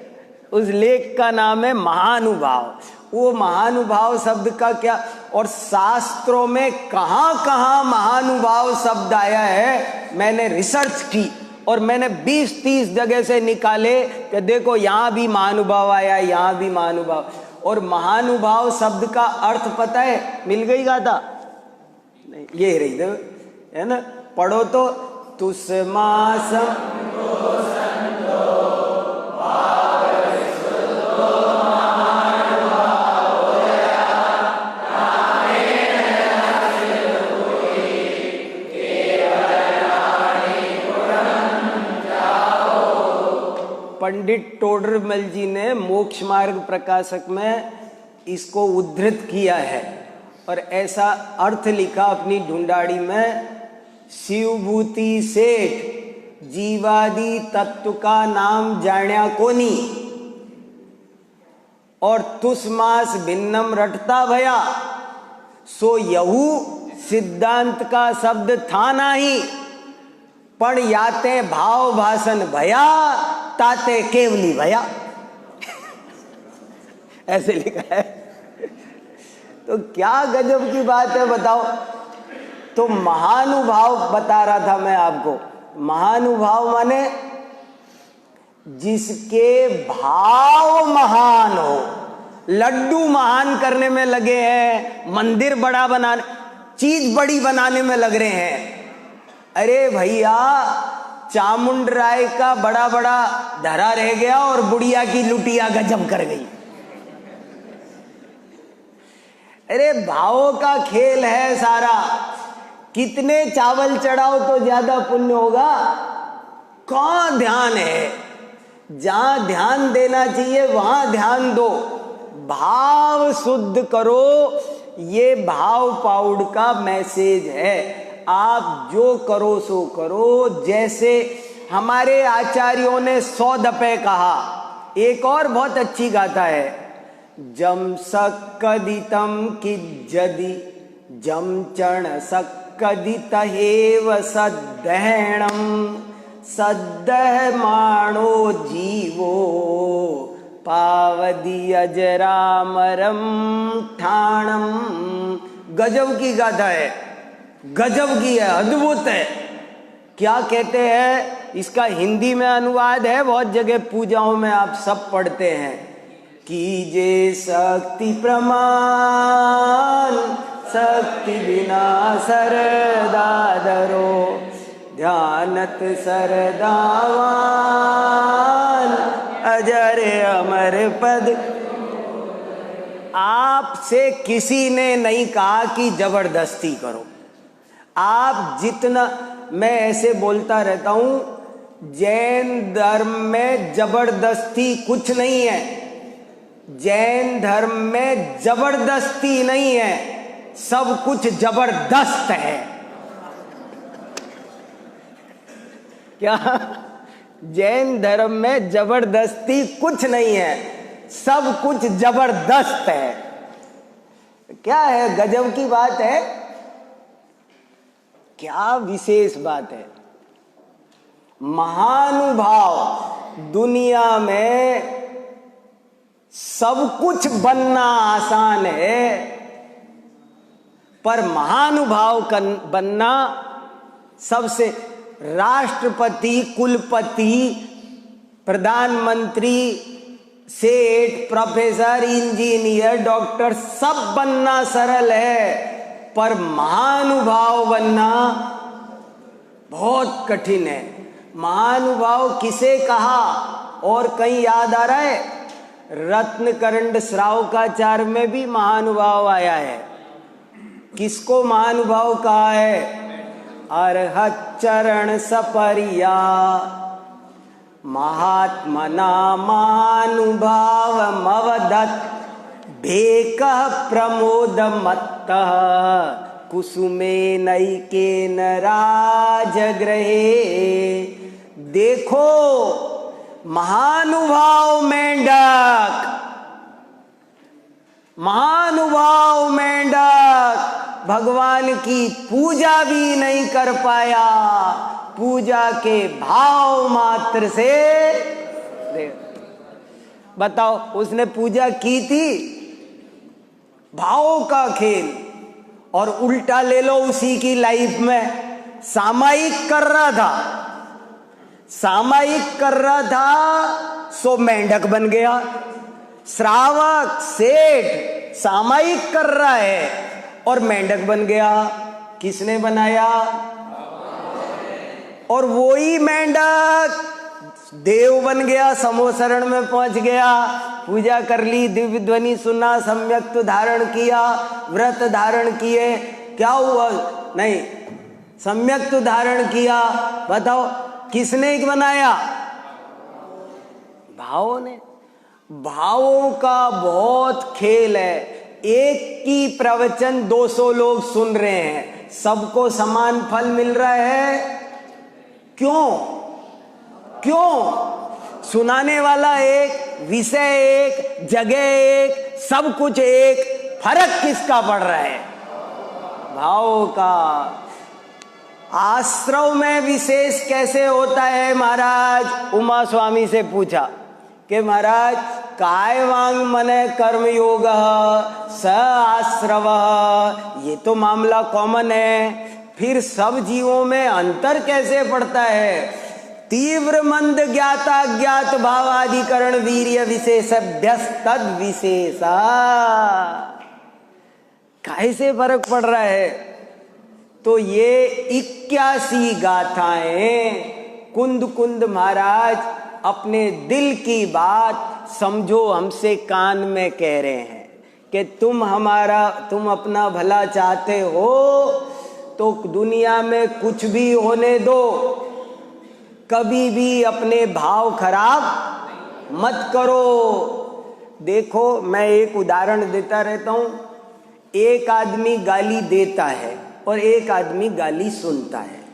उस लेख का नाम है महानुभाव। वो महानुभाव शब्द का क्या, और शास्त्रों में कहाँ कहाँ महानुभाव शब्द आया है, मैंने रिसर्च की और मैंने 20-30 जगह से निकाले कि देखो यहाँ भी महानुभाव आया, यहाँ भी महानुभाव। और महानुभाव शब्द का अर्थ पता है, मिल गई गाथा नहीं, ये रही है ना, पढ़ो तो। तुस्मासम पंडित टोडरमल जी ने मोक्ष मार्ग प्रकाशक में इसको उद्धृत किया है और ऐसा अर्थ लिखा अपनी ढूंढाड़ी में। शिवभूति सेठ जीवादि तत्व का नाम जाण्या कोनी, और तुस्मास भिन्नम रटता भया, सो यहू सिद्धांत का शब्द था नाही, पण याते भाव भाषण भया ताते केवली भया। ऐसे लिखा है। तो क्या गजब की बात है बताओ। तो महानुभाव बता रहा था मैं आपको। महानुभाव माने जिसके भाव महान हो। लड्डू महान करने में लगे हैं, मंदिर बड़ा बनाने, चीज बड़ी बनाने में लग रहे हैं। अरे भैया, चामुंड राय का बड़ा बड़ा धरा रह गया और बुढ़िया की लुटिया गजब कर गई। अरे भावों का खेल है सारा। कितने चावल चढ़ाओ तो ज्यादा पुण्य होगा। कहाँ ध्यान है, जहां ध्यान देना चाहिए वहां ध्यान दो। भाव शुद्ध करो, ये भाव पाउड का मैसेज है। आप जो करो सो करो। जैसे हमारे आचार्यों ने 100 दफे कहा। एक और बहुत अच्छी गाथा है। जम सक्कदितम किज्जदि जम चण सक्कदित हेव सद्दहणम सद्दहमाणो जीवो पावदी अजरामरम ठाणम। गजब की गाथा है, गजब की है, अद्भुत है। क्या कहते हैं, इसका हिंदी में अनुवाद है, बहुत जगह पूजाओं में आप सब पढ़ते हैं। कीजे शक्ति प्रमाण शक्ति बिना सरदादरो ध्यानत सरदावान अजर अमर पद। आपसे किसी ने नहीं कहा कि जबरदस्ती करो। आप जितना, मैं ऐसे बोलता रहता हूं, जैन धर्म में जबरदस्ती कुछ नहीं है। जैन धर्म में जबरदस्ती नहीं है, सब कुछ जबरदस्त है। क्या? जैन धर्म में जबरदस्ती कुछ नहीं है, सब कुछ जबरदस्त है। क्या है, गजब की बात है, क्या विशेष बात है। महानुभाव, दुनिया में सब कुछ बनना आसान है, पर महानुभाव बनना सबसे, राष्ट्रपति, कुलपति, प्रधानमंत्री, सेठ, प्रोफेसर, इंजीनियर, डॉक्टर, सब बनना सरल है, पर महानुभाव बनना बहुत कठिन है। महानुभाव किसे कहा, और कहीं याद आ रहा है, रत्नकरंड श्रावकाचार्य में भी महानुभाव आया है। किसको महानुभाव कहा है? अरहत चरण सपरिया महात्मना मानुभाव मवदत भेकः प्रमोदमत्तः कुसुमेनैकेन राजगृहे। देखो महानुभाव मेंढक, महानुभाव मेंढक भगवान की पूजा भी नहीं कर पाया, पूजा के भाव मात्र से। बताओ, उसने पूजा की थी, भावों का खेल। और उल्टा ले लो उसी की लाइफ में, सामायिक कर रहा था, सामायिक कर रहा था, सो मेंढक बन गया। श्रावक सेठ सामायिक कर रहा है और मेंढक बन गया। किसने बनाया? और वही मेंढक देव बन गया, समूह शरण में पहुंच गया, पूजा कर ली, दिव्य ध्वनि सुना, सम्यक धारण किया, व्रत धारण किए, क्या हुआ? नहीं, सम्यक धारण किया। बताओ किसने बनाया? भावों ने। भावों का बहुत खेल है। एक की प्रवचन 200 लोग सुन रहे हैं, सबको समान फल मिल रहा है। क्यों? क्यों? सुनाने वाला एक, विषय एक, जगह एक, सब कुछ एक, फर्क किसका पड़ रहा है? भाव का। आश्रव में विशेष कैसे होता है महाराज? उमा स्वामी से पूछा कि महाराज काय वांग मने कर्म योग स आश्रव, ये तो मामला कॉमन है, फिर सब जीवों में अंतर कैसे पड़ता है? तीव्र मंद ज्ञाता ज्ञात भावाधिकरण वीर्य विशेषभ्यस तद विशेषा, कैसे फर्क पड़ रहा है? तो ये 81 गाथाएं कुंद कुंद महाराज अपने दिल की बात समझो हमसे कान में कह रहे हैं कि तुम अपना भला चाहते हो तो दुनिया में कुछ भी होने दो, कभी भी अपने भाव खराब मत करो। देखो मैं एक उदाहरण देता रहता हूं। एक आदमी गाली देता है और एक आदमी गाली सुनता है,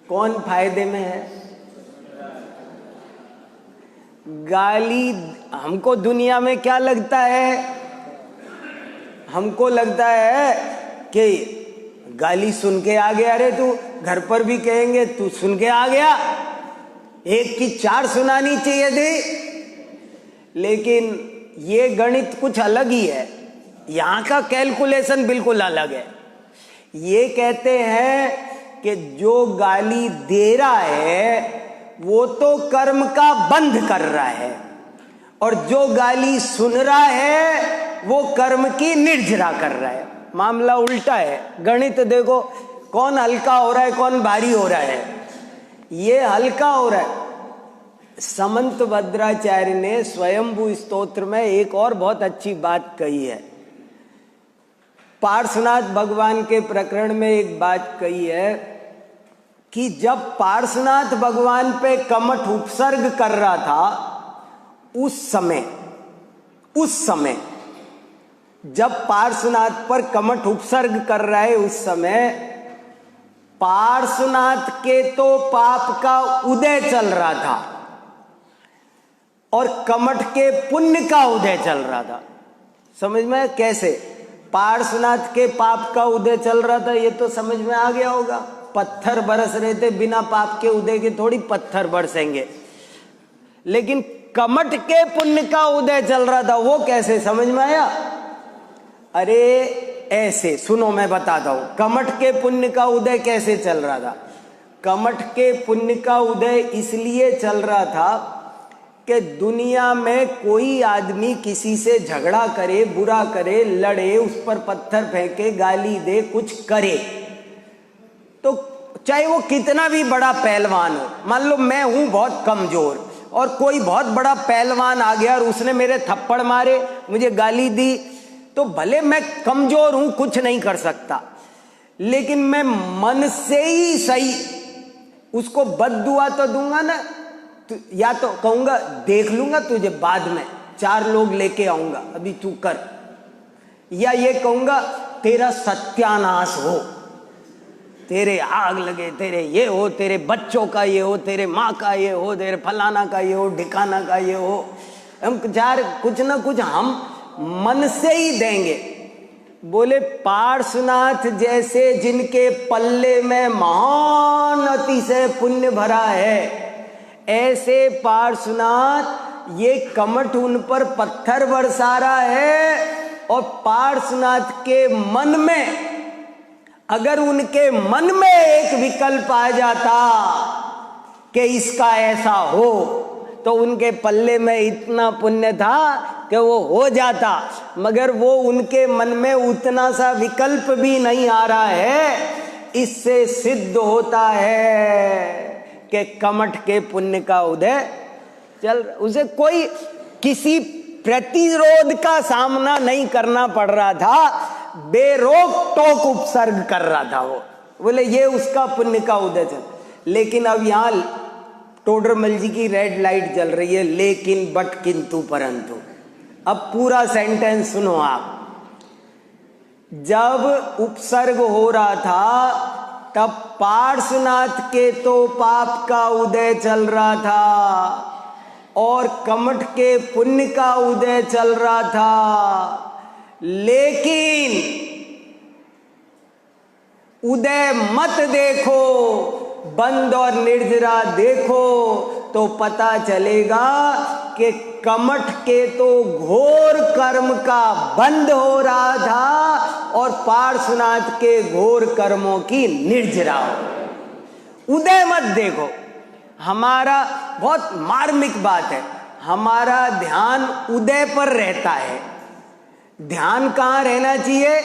कौन फायदे में है? गाली हमको दुनिया में क्या लगता है? हमको लगता है कि गाली सुन के आ गया, अरे तू घर पर भी कहेंगे तू सुन के आ गया, एक की 4 सुनानी चाहिए थी। लेकिन ये गणित कुछ अलग ही है, यहां का कैलकुलेशन बिल्कुल अलग है। ये कहते हैं कि जो गाली दे रहा है वो तो कर्म का बंध कर रहा है, और जो गाली सुन रहा है वो कर्म की निर्जरा कर रहा है। मामला उल्टा है। गणित देखो, कौन हल्का हो रहा है, कौन भारी हो रहा है? ये हल्का हो रहा है। समंत भद्राचार्य ने स्वयंभू स्तोत्र में एक और बहुत अच्छी बात कही है। पार्श्वनाथ भगवान के प्रकरण में एक बात कही है कि जब पार्श्वनाथ भगवान पे कमठ उपसर्ग कर रहा था, उस समय जब पार्श्वनाथ पर कमठ उपसर्ग कर रहा है, उस समय पार्श्वनाथ के तो पाप का उदय चल रहा था और कमठ के पुण्य का उदय चल रहा था। समझ में? कैसे? पार्श्वनाथ के पाप का उदय चल रहा था, ये तो समझ में आ गया होगा। पत्थर बरस रहे थे, बिना पाप के उदय के थोड़ी पत्थर बरसेंगे। लेकिन कमठ के पुण्य का उदय चल रहा था, वो कैसे? समझ में आया? अरे ऐसे सुनो, मैं बताता हूं कमठ के पुण्य का उदय कैसे चल रहा था। कमठ के पुण्य का उदय इसलिए चल रहा था कि दुनिया में कोई आदमी किसी से झगड़ा करे, बुरा करे, लड़े, उस पर पत्थर फेंके, गाली दे, कुछ करे, तो चाहे वो कितना भी बड़ा पहलवान हो, मान लो मैं हूं बहुत कमजोर और कोई बहुत बड़ा पहलवान आ गया और उसने मेरे थप्पड़ मारे, मुझे गाली दी, तो भले मैं कमजोर हूं, कुछ नहीं कर सकता, लेकिन मैं मन से ही सही उसको बद्दुआ तो दूंगा ना, या तो कहूंगा देख लूंगा तुझे बाद में, 4 लोग लेके आऊंगा, अभी तू कर, या ये कहूंगा तेरा सत्यानाश हो, तेरे आग लगे, तेरे ये हो, तेरे बच्चों का ये हो, तेरे माँ का ये हो, तेरे फलाना का ये हो, ढिकाना का ये हो। हम यार कुछ ना कुछ हम मन से ही देंगे। बोले पार्श्वनाथ जैसे जिनके पल्ले में महान अतिशय पुण्य भरा है, ऐसे पार्श्वनाथ ये कमठ उन पर पत्थर बरसा रहा है। और पार्श्वनाथ के मन में, अगर उनके मन में एक विकल्प आ जाता कि इसका ऐसा हो, तो उनके पल्ले में इतना पुण्य था कि वो हो जाता। मगर वो उनके मन में उतना सा विकल्प भी नहीं आ रहा है। इससे सिद्ध होता है कि कमठ के पुण्य का उदय चल, उसे कोई किसी प्रतिरोध का सामना नहीं करना पड़ रहा था, बेरोक टोक उपसर्ग कर रहा था वो। बोले ये उसका पुण्य का उदय चल। लेकिन अब यहाँ टोडरमल जी की रेड लाइट जल रही है, लेकिन बट किंतु परंतु। अब पूरा सेंटेंस सुनो आप। जब उपसर्ग हो रहा था तब पार्श्वनाथ के तो पाप का उदय चल रहा था और कमठ के पुण्य का उदय चल रहा था। लेकिन उदय मत देखो, बंद और निर्जरा देखो तो पता चलेगा कि कमठ के तो घोर कर्म का बंद हो रहा था और पार्श्वनाथ के घोर कर्मों की निर्जरा हो। उदय मत देखो। हमारा बहुत मार्मिक बात है, हमारा ध्यान उदय पर रहता है। ध्यान कहाँ रहना चाहिए?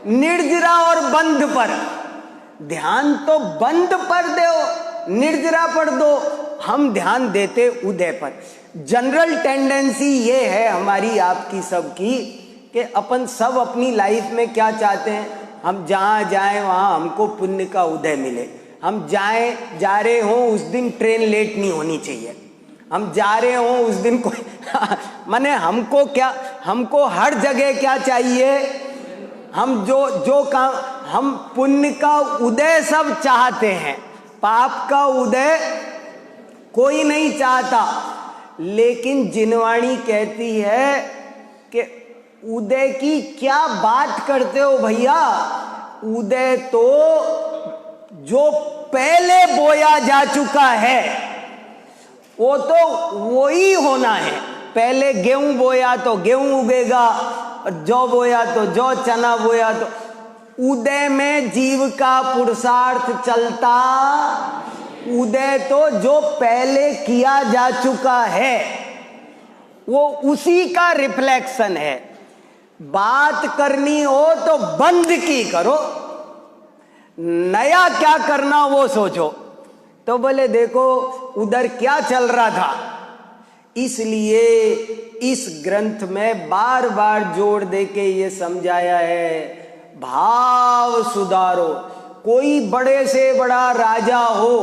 निर्जरा और बंद पर। ध्यान तो बंद पर दो, निर्जरा पर दो, हम ध्यान देते उदय पर। जनरल टेंडेंसी ये है हमारी आपकी सबकी कि अपन सब अपनी लाइफ में क्या चाहते हैं? हम जहाँ जाएं वहाँ हमको पुण्य का उदय मिले। हम जा रहे हों उस दिन ट्रेन लेट नहीं होनी चाहिए। हम जा रहे हों उस दिन कोई माने हमको क्या, हमको हर जगह क्या चाहिए? हम जो काम, हम पुण्य का उदय सब चाहते हैं, पाप का उदय कोई नहीं चाहता। लेकिन जिनवाणी कहती है कि उदय की क्या बात करते हो भैया? उदय तो जो पहले बोया जा चुका है वो तो वही होना है। पहले गेहूं बोया तो गेहूं उगेगा, और जौ बोया तो जौ, चना बोया तो। उदय में जीव का पुरुषार्थ चलता, उदय तो जो पहले किया जा चुका है वो उसी का रिफ्लेक्शन है। बात करनी हो तो बंद की करो, नया क्या करना वो सोचो। तो बोले देखो उधर क्या चल रहा था। इसलिए इस ग्रंथ में बार बार जोर देके ये समझाया है, भाव सुधारो। कोई बड़े से बड़ा राजा हो,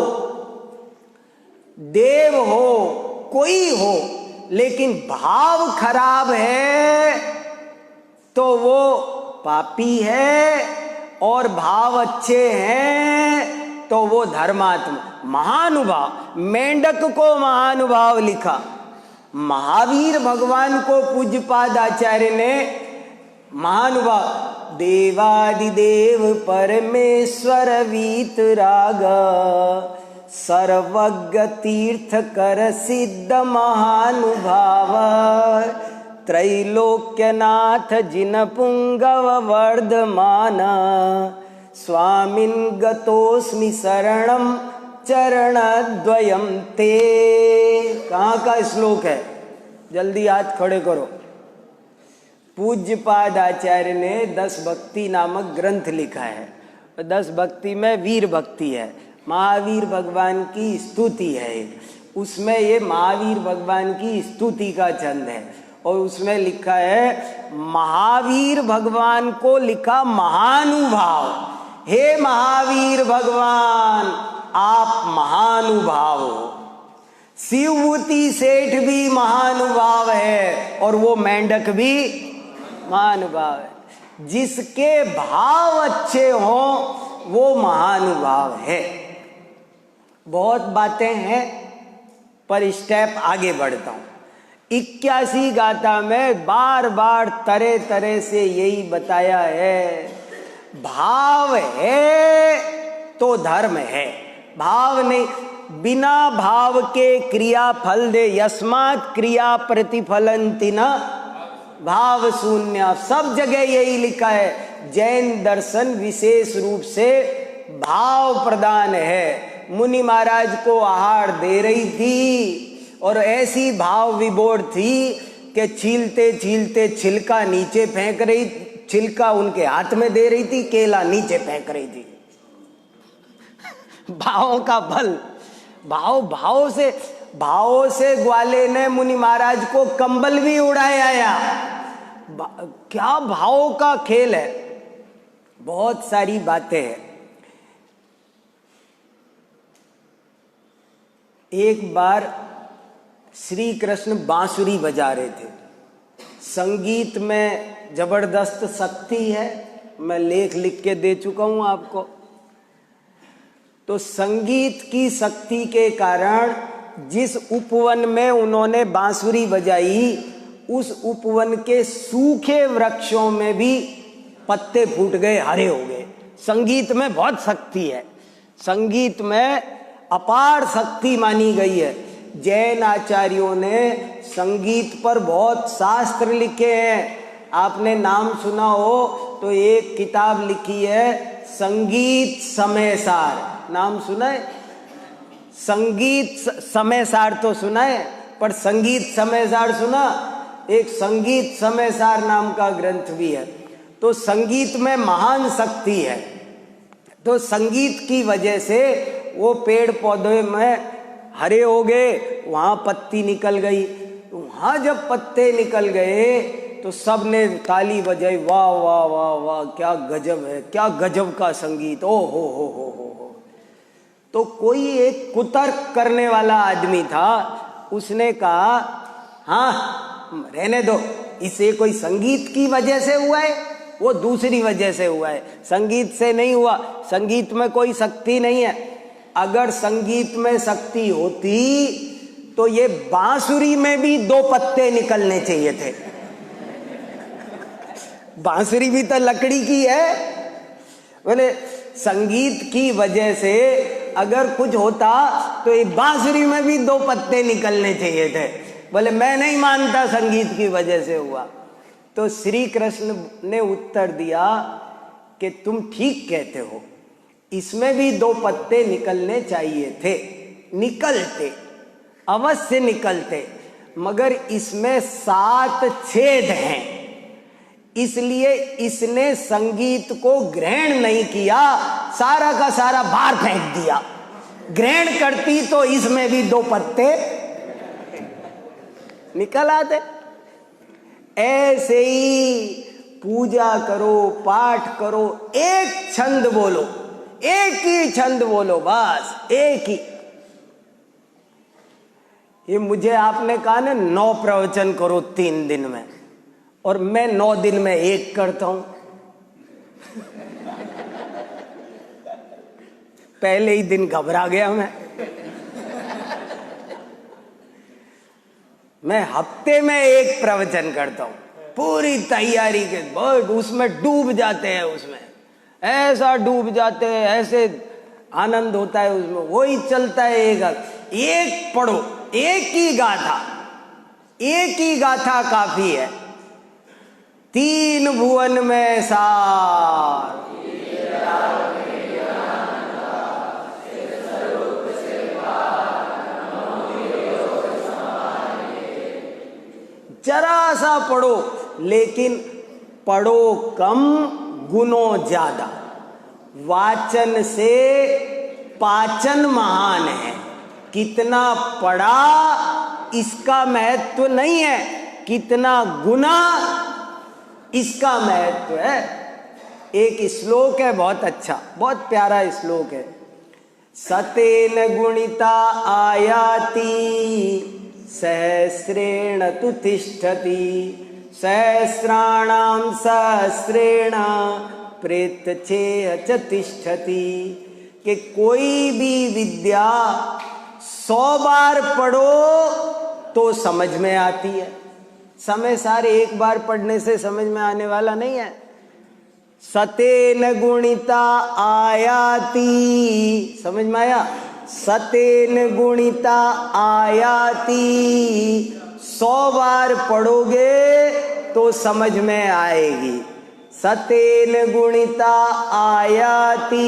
देव हो, कोई हो, लेकिन भाव खराब है तो वो पापी है, और भाव अच्छे हैं तो वो धर्मात्मा। महानुभाव, मेंढक को महानुभाव लिखा, महावीर भगवान को पूज्यपाद आचार्य ने महानुभाव। देवादिदेव परमेश्वर वीतराग, सर्वज्ञ तीर्थ कर सिद्ध महानुभाव, त्रैलोक्यनाथ जिन पुंगव वर्धमान, स्वामिन गतोस्मि शरणम चरणद्वयम ते। कहाँ का श्लोक है? जल्दी हाथ खड़े करो। पूज्यपाद आचार्य ने 10 भक्ति नामक ग्रंथ लिखा है। 10 भक्ति में वीर भक्ति है, महावीर भगवान की स्तुति है। उसमें ये महावीर भगवान की स्तुति का छंद है, और उसमें लिखा है महावीर भगवान को लिखा महानुभाव। हे महावीर भगवान आप महानुभाव हो। शिवभूति सेठ भी महानुभाव है और वो मेंढक भी महानुभाव है। जिसके भाव अच्छे हों वो महानुभाव है। बहुत बातें हैं पर स्टेप आगे बढ़ता हूं। 81 गाथा में बार बार तरह तरह से यही बताया है, भाव है तो धर्म है। भाव नहीं, बिना भाव के क्रिया फल दे, यस्मात् क्रिया प्रतिफलंति न भाव शून्य। सब जगह यही लिखा है। जैन दर्शन विशेष रूप से भाव प्रदान है। मुनि महाराज को आहार दे रही थी और ऐसी भाव विभोर थी कि छीलते छीलते छिलका नीचे फेंक रही, छिलका उनके हाथ में दे रही थी, केला नीचे फेंक रही थी। भावों का बल, भावों से ग्वाले ने मुनि महाराज को कंबल भी उड़ाए आया। क्या भावों का खेल है। बहुत सारी बातें हैं। एक बार श्री कृष्ण बांसुरी बजा रहे थे। संगीत में जबरदस्त शक्ति है, मैं लेख लिख के दे चुका हूं आपको। तो संगीत की शक्ति के कारण जिस उपवन में उन्होंने बांसुरी बजाई, उस उपवन के सूखे वृक्षों में भी पत्ते फूट गए, हरे हो गए। संगीत में बहुत शक्ति है, संगीत में अपार शक्ति मानी गई है। जैन आचार्यों ने संगीत पर बहुत शास्त्र लिखे हैं। आपने नाम सुना हो तो एक किताब लिखी है संगीत समयसार, नाम सुना है? संगीत समयसार तो सुना है, पर संगीत समयसार सुना? एक संगीत समयसार नाम का ग्रंथ भी है। तो संगीत में महान शक्ति है। तो संगीत की वजह से वो पेड़ पौधे में हरे हो गए, वहां पत्ती निकल गई। वहां जब पत्ते निकल गए तो सब ने ताली बजाई, वाह वाह वाह वाह, क्या गजब है, क्या गजब का संगीत, ओ हो। तो कोई एक कुतर्क करने वाला आदमी था, उसने कहा हाँ रहने दो, इसे कोई संगीत की वजह से हुआ है, वो दूसरी वजह से हुआ है, संगीत से नहीं हुआ। संगीत में कोई शक्ति नहीं है। अगर संगीत में शक्ति होती तो ये बांसुरी में भी 2 पत्ते निकलने चाहिए थे। बांसुरी भी तो लकड़ी की है। बोले संगीत की वजह से अगर कुछ होता तो ये बांसुरी में भी 2 पत्ते निकलने चाहिए थे। बोले मैं नहीं मानता संगीत की वजह से हुआ। तो श्री कृष्ण ने उत्तर दिया कि तुम ठीक कहते हो, इसमें भी 2 पत्ते निकलने चाहिए थे, निकलते, अवश्य निकलते, मगर इसमें 7 छेद हैं, इसलिए इसने संगीत को ग्रहण नहीं किया, सारा का सारा बाहर फेंक दिया। ग्रहण करती तो इसमें भी 2 पत्ते निकल आते। ऐसे ही पूजा करो, पाठ करो, एक छंद बोलो, एक ही छंद बोलो, बस एक ही। ये मुझे आपने कहा ना 9 प्रवचन करो 3 दिन में, और मैं 9 दिन में 1 करता हूं। पहले ही दिन घबरा गया मैं हफ्ते में 1 प्रवचन करता हूं, पूरी तैयारी के बाद उसमें डूब जाते हैं, उसमें ऐसा डूब जाते हैं, ऐसे आनंद होता है उसमें, वही चलता है। एक पढ़ो, एक ही गाथा काफी है। 3 भुवन में सार, जरा सा पढ़ो, लेकिन पढ़ो कम, गुणों ज्यादा। वाचन से पाचन महान है। कितना पढ़ा इसका महत्व नहीं है, कितना गुना इसका महत्व है। एक श्लोक है बहुत अच्छा, बहुत प्यारा श्लोक है। सतेन गुणिता आयाति सहस्रेण तु तिष्ठति, सहस्राणाम सहस्रेण प्रेत्यचेह च तिष्ठति, कि कोई भी विद्या 100 बार पढ़ो तो समझ में आती है। समय सारे एक बार पढ़ने से समझ में आने वाला नहीं है। सतेन गुणिता आयाति, समझ में आया? सतेन गुणिता आयाति, 100 बार पढ़ोगे तो समझ में आएगी। सतेन गुणिता आयाति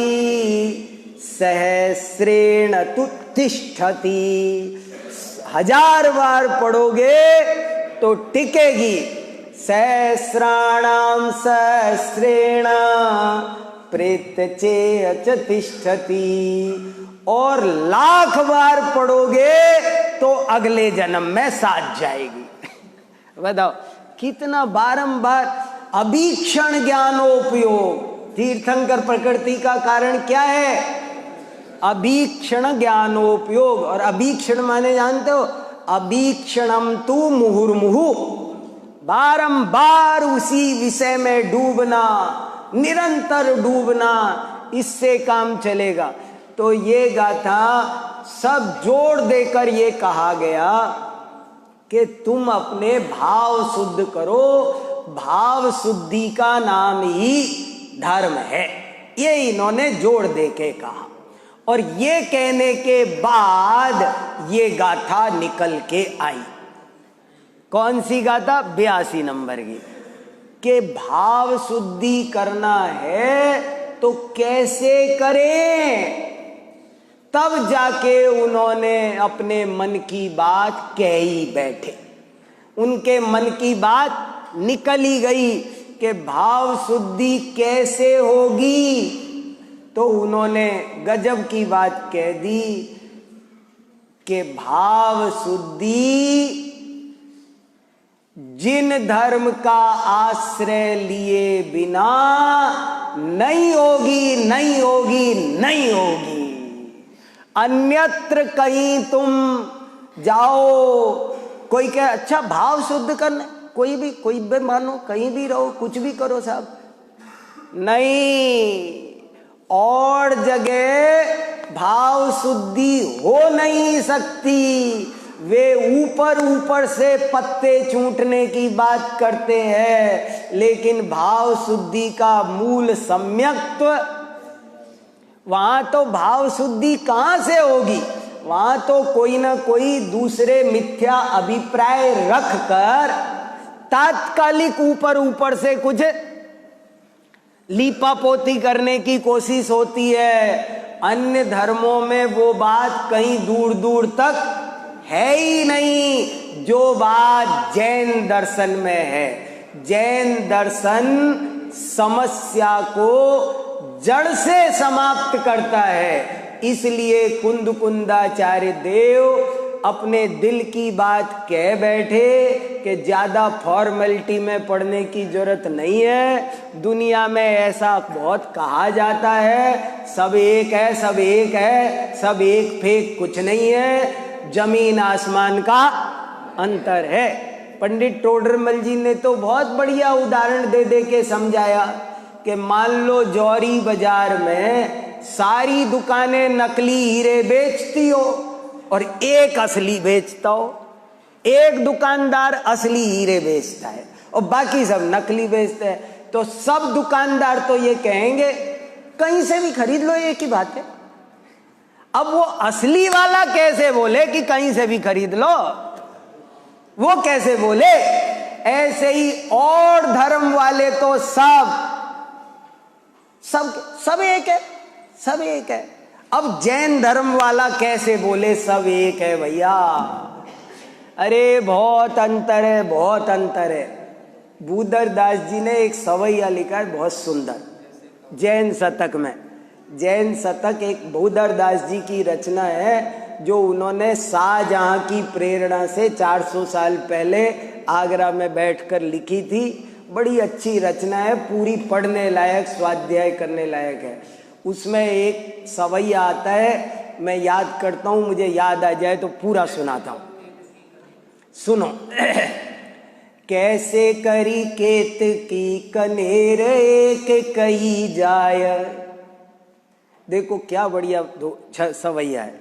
सहस्रेण तु तिष्ठति, 1000 बार पढ़ोगे तो टिकेगी। सहस्राणाम सहस्रेण प्रेत्यचेह च तिष्ठति, और 1,00,000 बार पढ़ोगे तो अगले जन्म में साथ जाएगी। बताओ कितना बारंबार अभीक्षण ज्ञानोपयोग। तीर्थंकर प्रकृति का कारण क्या है? अभीक्षण ज्ञानोपयोग। और अभीक्षण माने जानते हो? अभीक्षणम तु मुहुर्मुहु, बारंबार उसी विषय में डूबना, निरंतर डूबना, इससे काम चलेगा। तो ये गाथा सब जोड़ देकर ये कहा गया कि तुम अपने भाव शुद्ध करो। भाव शुद्धि का नाम ही धर्म है, ये इन्होंने जोड़ दे के कहा। और ये कहने के बाद ये गाथा निकल के आई। कौन सी गाथा? 82 नंबर की, कि भाव शुद्धि करना है तो कैसे करें। तब जाके उन्होंने अपने मन की बात कह ही बैठे। उनके मन की बात निकल ही गई कि भाव शुद्धि कैसे होगी। तो उन्होंने गजब की बात कह दी कि भाव शुद्धि जिन धर्म का आश्रय लिए बिना नहीं होगी, नहीं होगी, नहीं होगी। अन्यत्र कहीं तुम जाओ, कोई कहे अच्छा भाव शुद्ध करना, कोई भी मानो, कहीं भी रहो, कुछ भी करो साहब, नहीं, और जगह भाव शुद्धि हो नहीं सकती। वे ऊपर ऊपर से पत्ते चूंटने की बात करते हैं, लेकिन भाव शुद्धि का मूल सम्यक्त्व, वहां तो भाव शुद्धि कहां से होगी? वहां तो कोई ना कोई दूसरे मिथ्या अभिप्राय रखकर तात्कालिक ऊपर ऊपर से कुछ लीपापोती करने की कोशिश होती है। अन्य धर्मों में वो बात कहीं दूर दूर तक है ही नहीं जो बात जैन दर्शन में है। जैन दर्शन समस्या को जड़ से समाप्त करता है। इसलिए कुंदकुंदाचार्य देव अपने दिल की बात कह बैठे कि ज्यादा फॉर्मेलिटी में पढ़ने की जरूरत नहीं है। दुनिया में ऐसा बहुत कहा जाता है, सब एक है, सब एक है, सब एक फेक कुछ नहीं है, जमीन आसमान का अंतर है। पंडित टोडरमल जी ने तो बहुत बढ़िया उदाहरण दे दे के समझाया कि मान लो जौहरी बाजार में सारी दुकानें नकली हीरे बेचती हो और एक असली बेचता हो। एक दुकानदार असली हीरे बेचता है और बाकी सब नकली बेचते हैं, तो सब दुकानदार तो ये कहेंगे कहीं से भी खरीद लो, एक ही बात है। अब वो असली वाला कैसे बोले कि कहीं से भी खरीद लो? वो कैसे बोले? ऐसे ही और धर्म वाले तो सब एक है, सब एक है। अब जैन धर्म वाला कैसे बोले सब एक है? भैया अरे बहुत अंतर है, बहुत अंतर है। बूदर दास जी ने एक सवैया लिखा है बहुत सुंदर, जैन शतक में। जैन शतक एक बूदर दास जी की रचना है जो उन्होंने शाहजहां की प्रेरणा से 400 साल पहले आगरा में बैठकर लिखी थी। बड़ी अच्छी रचना है, पूरी पढ़ने लायक, स्वाध्याय करने लायक है। उसमें एक सवैया आता है, मैं याद करता हूं, मुझे याद आ जाए तो पूरा सुनाता हूं, सुनो। कैसे करी केत की कनेर एक कही जाय। देखो क्या बढ़िया सवैया है।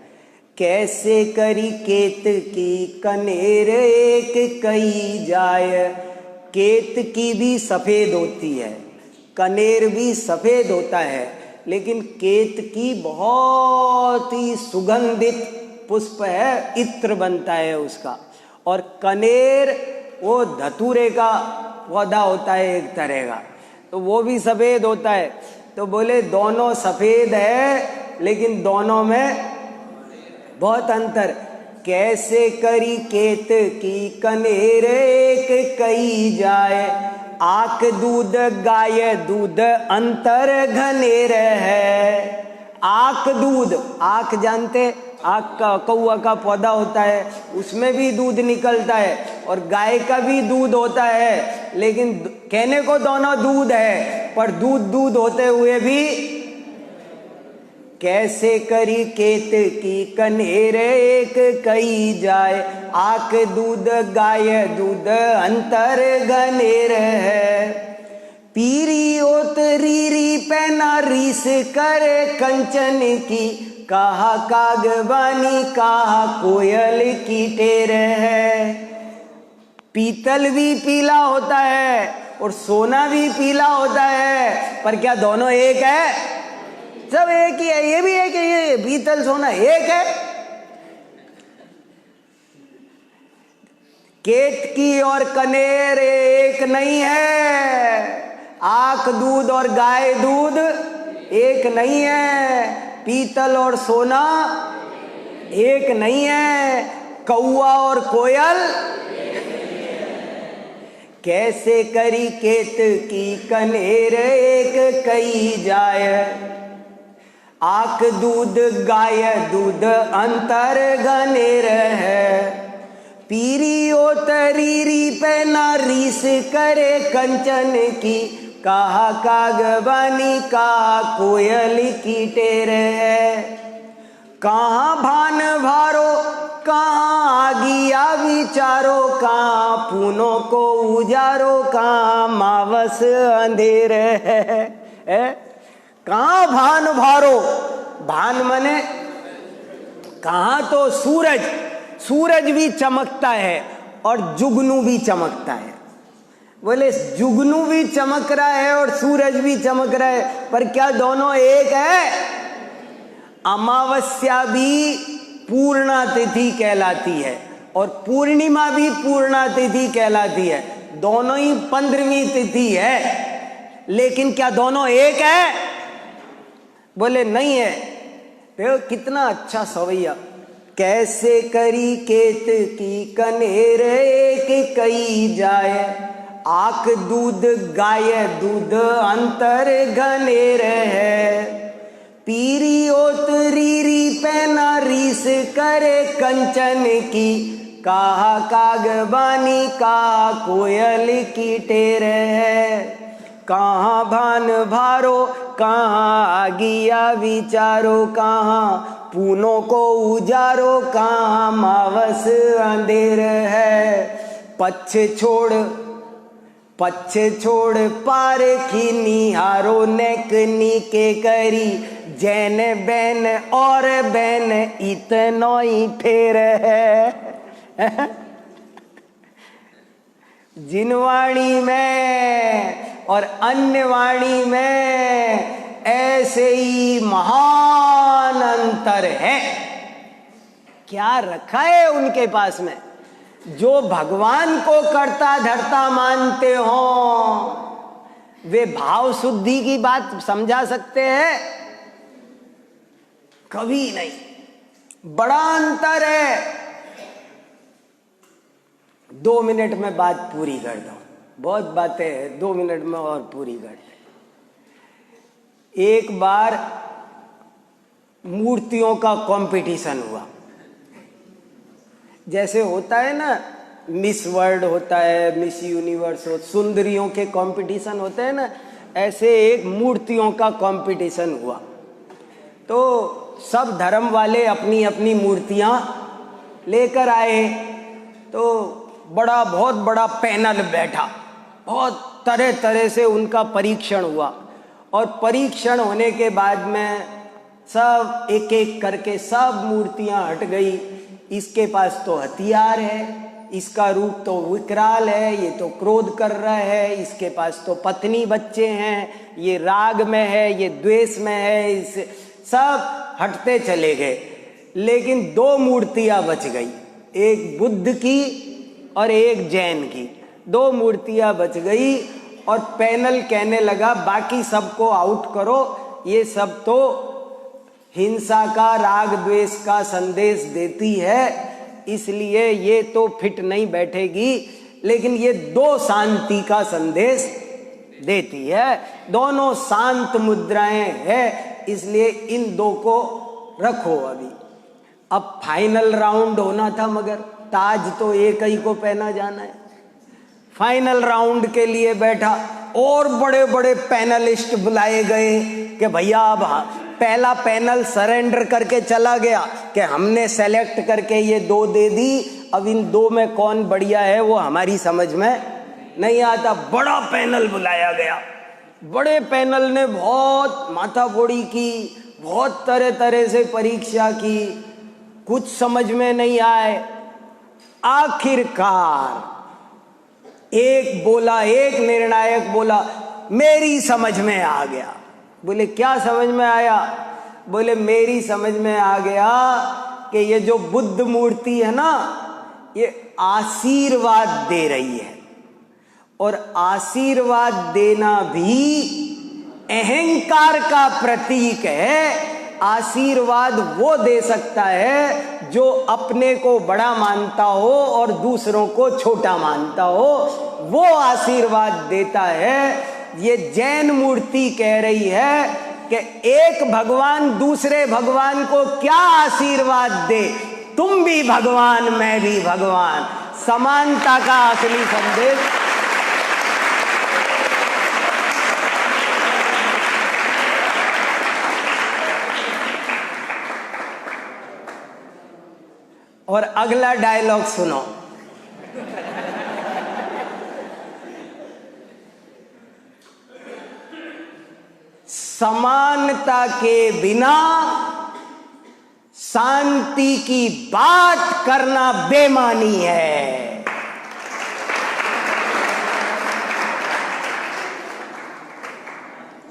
कैसे करी केत की कनेर एक कही जाय। केत की भी सफेद होती है, कनेर भी सफेद होता है, लेकिन केत की बहुत ही सुगंधित पुष्प है, इत्र बनता है उसका। और कनेर वो धतूरे का पौधा होता है एक तरह का, तो वो भी सफेद होता है। तो बोले दोनों सफेद है लेकिन दोनों में बहुत अंतर। कैसे करी केत की कनेर एक कही जाए। आक दूध गाय दूध अंतर घनेर है। आक दूध, आक जानते, आक का कौआ का पौधा होता है, उसमें भी दूध निकलता है, और गाय का भी दूध होता है, लेकिन कहने को दोनों दूध है, पर दूध दूध होते हुए भी। कैसे करी केत की कनेर एक कही जाए। आक दूध गाय दूध अंतर घनेर है। पीरी ओत रीरी पैना रीस करे कंचन की। कहा कागबानी कहा कोयल की टेर है। पीतल भी पीला होता है और सोना भी पीला होता है, पर क्या दोनों एक है? सब एक ही है। ये भी एक है, ये पीतल सोना एक है। केत की और कनेर एक नहीं है। आक दूध और गाय दूध एक नहीं है। पीतल और सोना एक नहीं है। कौआ और कोयल। कैसे करी केत की कनेर एक कही जाए। आक दूध गाय दूध अंतर घनेर है। पीरी ओत रीरी पैना रीस करे कंचन की। कहा कागबानी कहा कोयल की टेर है। कहाँ भान भारो कहाँ आगिया विचारो। कहाँ पूनों को उजारो कहाँ मावस अंधेर है। कहाँ भान भारो, भान मने कहाँ तो सूरज, सूरज भी चमकता है और जुगनू भी चमकता है। बोले जुगनू भी चमक रहा है और सूरज भी चमक रहा है, पर क्या दोनों एक है? अमावस्या भी पूर्णा तिथि कहलाती है और पूर्णिमा भी पूर्णा तिथि कहलाती है। दोनों ही 15वीं तिथि है, लेकिन क्या दोनों एक है? बोले नहीं है। देखो कितना अच्छा सवैया। कैसे करी केत की कनेर एक कही जाए। आक दूध गाय दूध अंतर घनेर है। पीरी ओत रीरी पैना रीस करे कंचन की। कहा कागबानी कहा कोयल की टेर है। कहाँ भान भारो कहाँ आगिया विचारो। कहाँ पूनों को उजारो कहाँ मावस अंधेर है। पछ छोड़ पार की निहारो। नेकनी के करी जैन बैन और बैन इतनो ही फेर है। जिनवाणी में और अन्य वाणी में ऐसे ही महान अंतर है। क्या रखा है उनके पास में? जो भगवान को कर्ता धर्ता मानते हो, वे भाव शुद्धि की बात समझा सकते हैं? कभी नहीं। बड़ा अंतर है। 2 मिनट में बात पूरी कर दो, बहुत बातें हैं, 2 मिनट में और पूरी कर दे। एक बार मूर्तियों का कंपटीशन हुआ। जैसे होता है ना, मिस वर्ल्ड होता है, मिस यूनिवर्स हो, सुंदरियों के कंपटीशन होते हैं ना, ऐसे एक मूर्तियों का कंपटीशन हुआ। तो सब धर्म वाले अपनी अपनी मूर्तियां लेकर आए। तो बहुत बड़ा पैनल बैठा, बहुत तरह तरह से उनका परीक्षण हुआ, और परीक्षण होने के बाद में सब एक एक करके सब मूर्तियां हट गई। इसके पास तो हथियार है, इसका रूप तो विकराल है, ये तो क्रोध कर रहा है, इसके पास तो पत्नी बच्चे हैं, ये राग में है, ये द्वेष में है, इस सब हटते चले गए। लेकिन दो मूर्तियां बच गई, एक बुद्ध की और एक जैन की, दो मूर्तियां बच गई। और पैनल कहने लगा बाकी सबको आउट करो, ये सब तो हिंसा का, राग द्वेष का संदेश देती है, इसलिए ये तो फिट नहीं बैठेगी, लेकिन ये दो शांति का संदेश देती है, दोनों शांत मुद्राएं हैं, इसलिए इन दो को रखो अभी। अब फाइनल राउंड होना था, मगर ताज तो एक ही को पहना जाना है। फाइनल राउंड के लिए बैठा, और बड़े बड़े पैनलिस्ट बुलाए गए कि भैया अब पहला पैनल सरेंडर करके चला गया कि हमने सेलेक्ट करके ये दो दे दी, अब इन दो में कौन बढ़िया है वो हमारी समझ में नहीं आता। बड़ा पैनल बुलाया गया, बड़े पैनल ने बहुत माथाफोड़ी की, बहुत तरह तरह से परीक्षा की, कुछ समझ में नहीं आए। आखिरकार एक बोला, एक निर्णायक बोला मेरी समझ में आ गया। बोले क्या समझ में आया? बोले मेरी समझ में आ गया कि ये जो बुद्ध मूर्ति है ना, ये आशीर्वाद दे रही है, और आशीर्वाद देना भी अहंकार का प्रतीक है। आशीर्वाद वो दे सकता है जो अपने को बड़ा मानता हो और दूसरों को छोटा मानता हो, वो आशीर्वाद देता है। ये जैन मूर्ति कह रही है कि एक भगवान दूसरे भगवान को क्या आशीर्वाद दे, तुम भी भगवान मैं भी भगवान, समानता का असली संदेश। और अगला डायलॉग सुनो। समानता के बिना शांति की बात करना बेमानी है।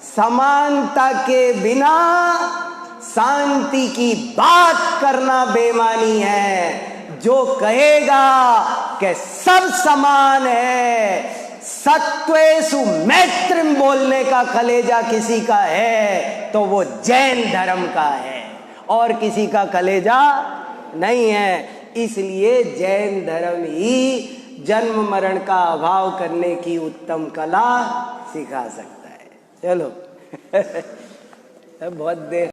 समानता के बिना शांति की बात करना बेमानी है। जो कहेगा कि सब समान है, सत्वेषु मैत्रिम बोलने का कलेजा किसी का है तो वो जैन धर्म का है, और किसी का कलेजा नहीं है। इसलिए जैन धर्म ही जन्म मरण का अभाव करने की उत्तम कला सिखा सकता है। चलो बहुत देर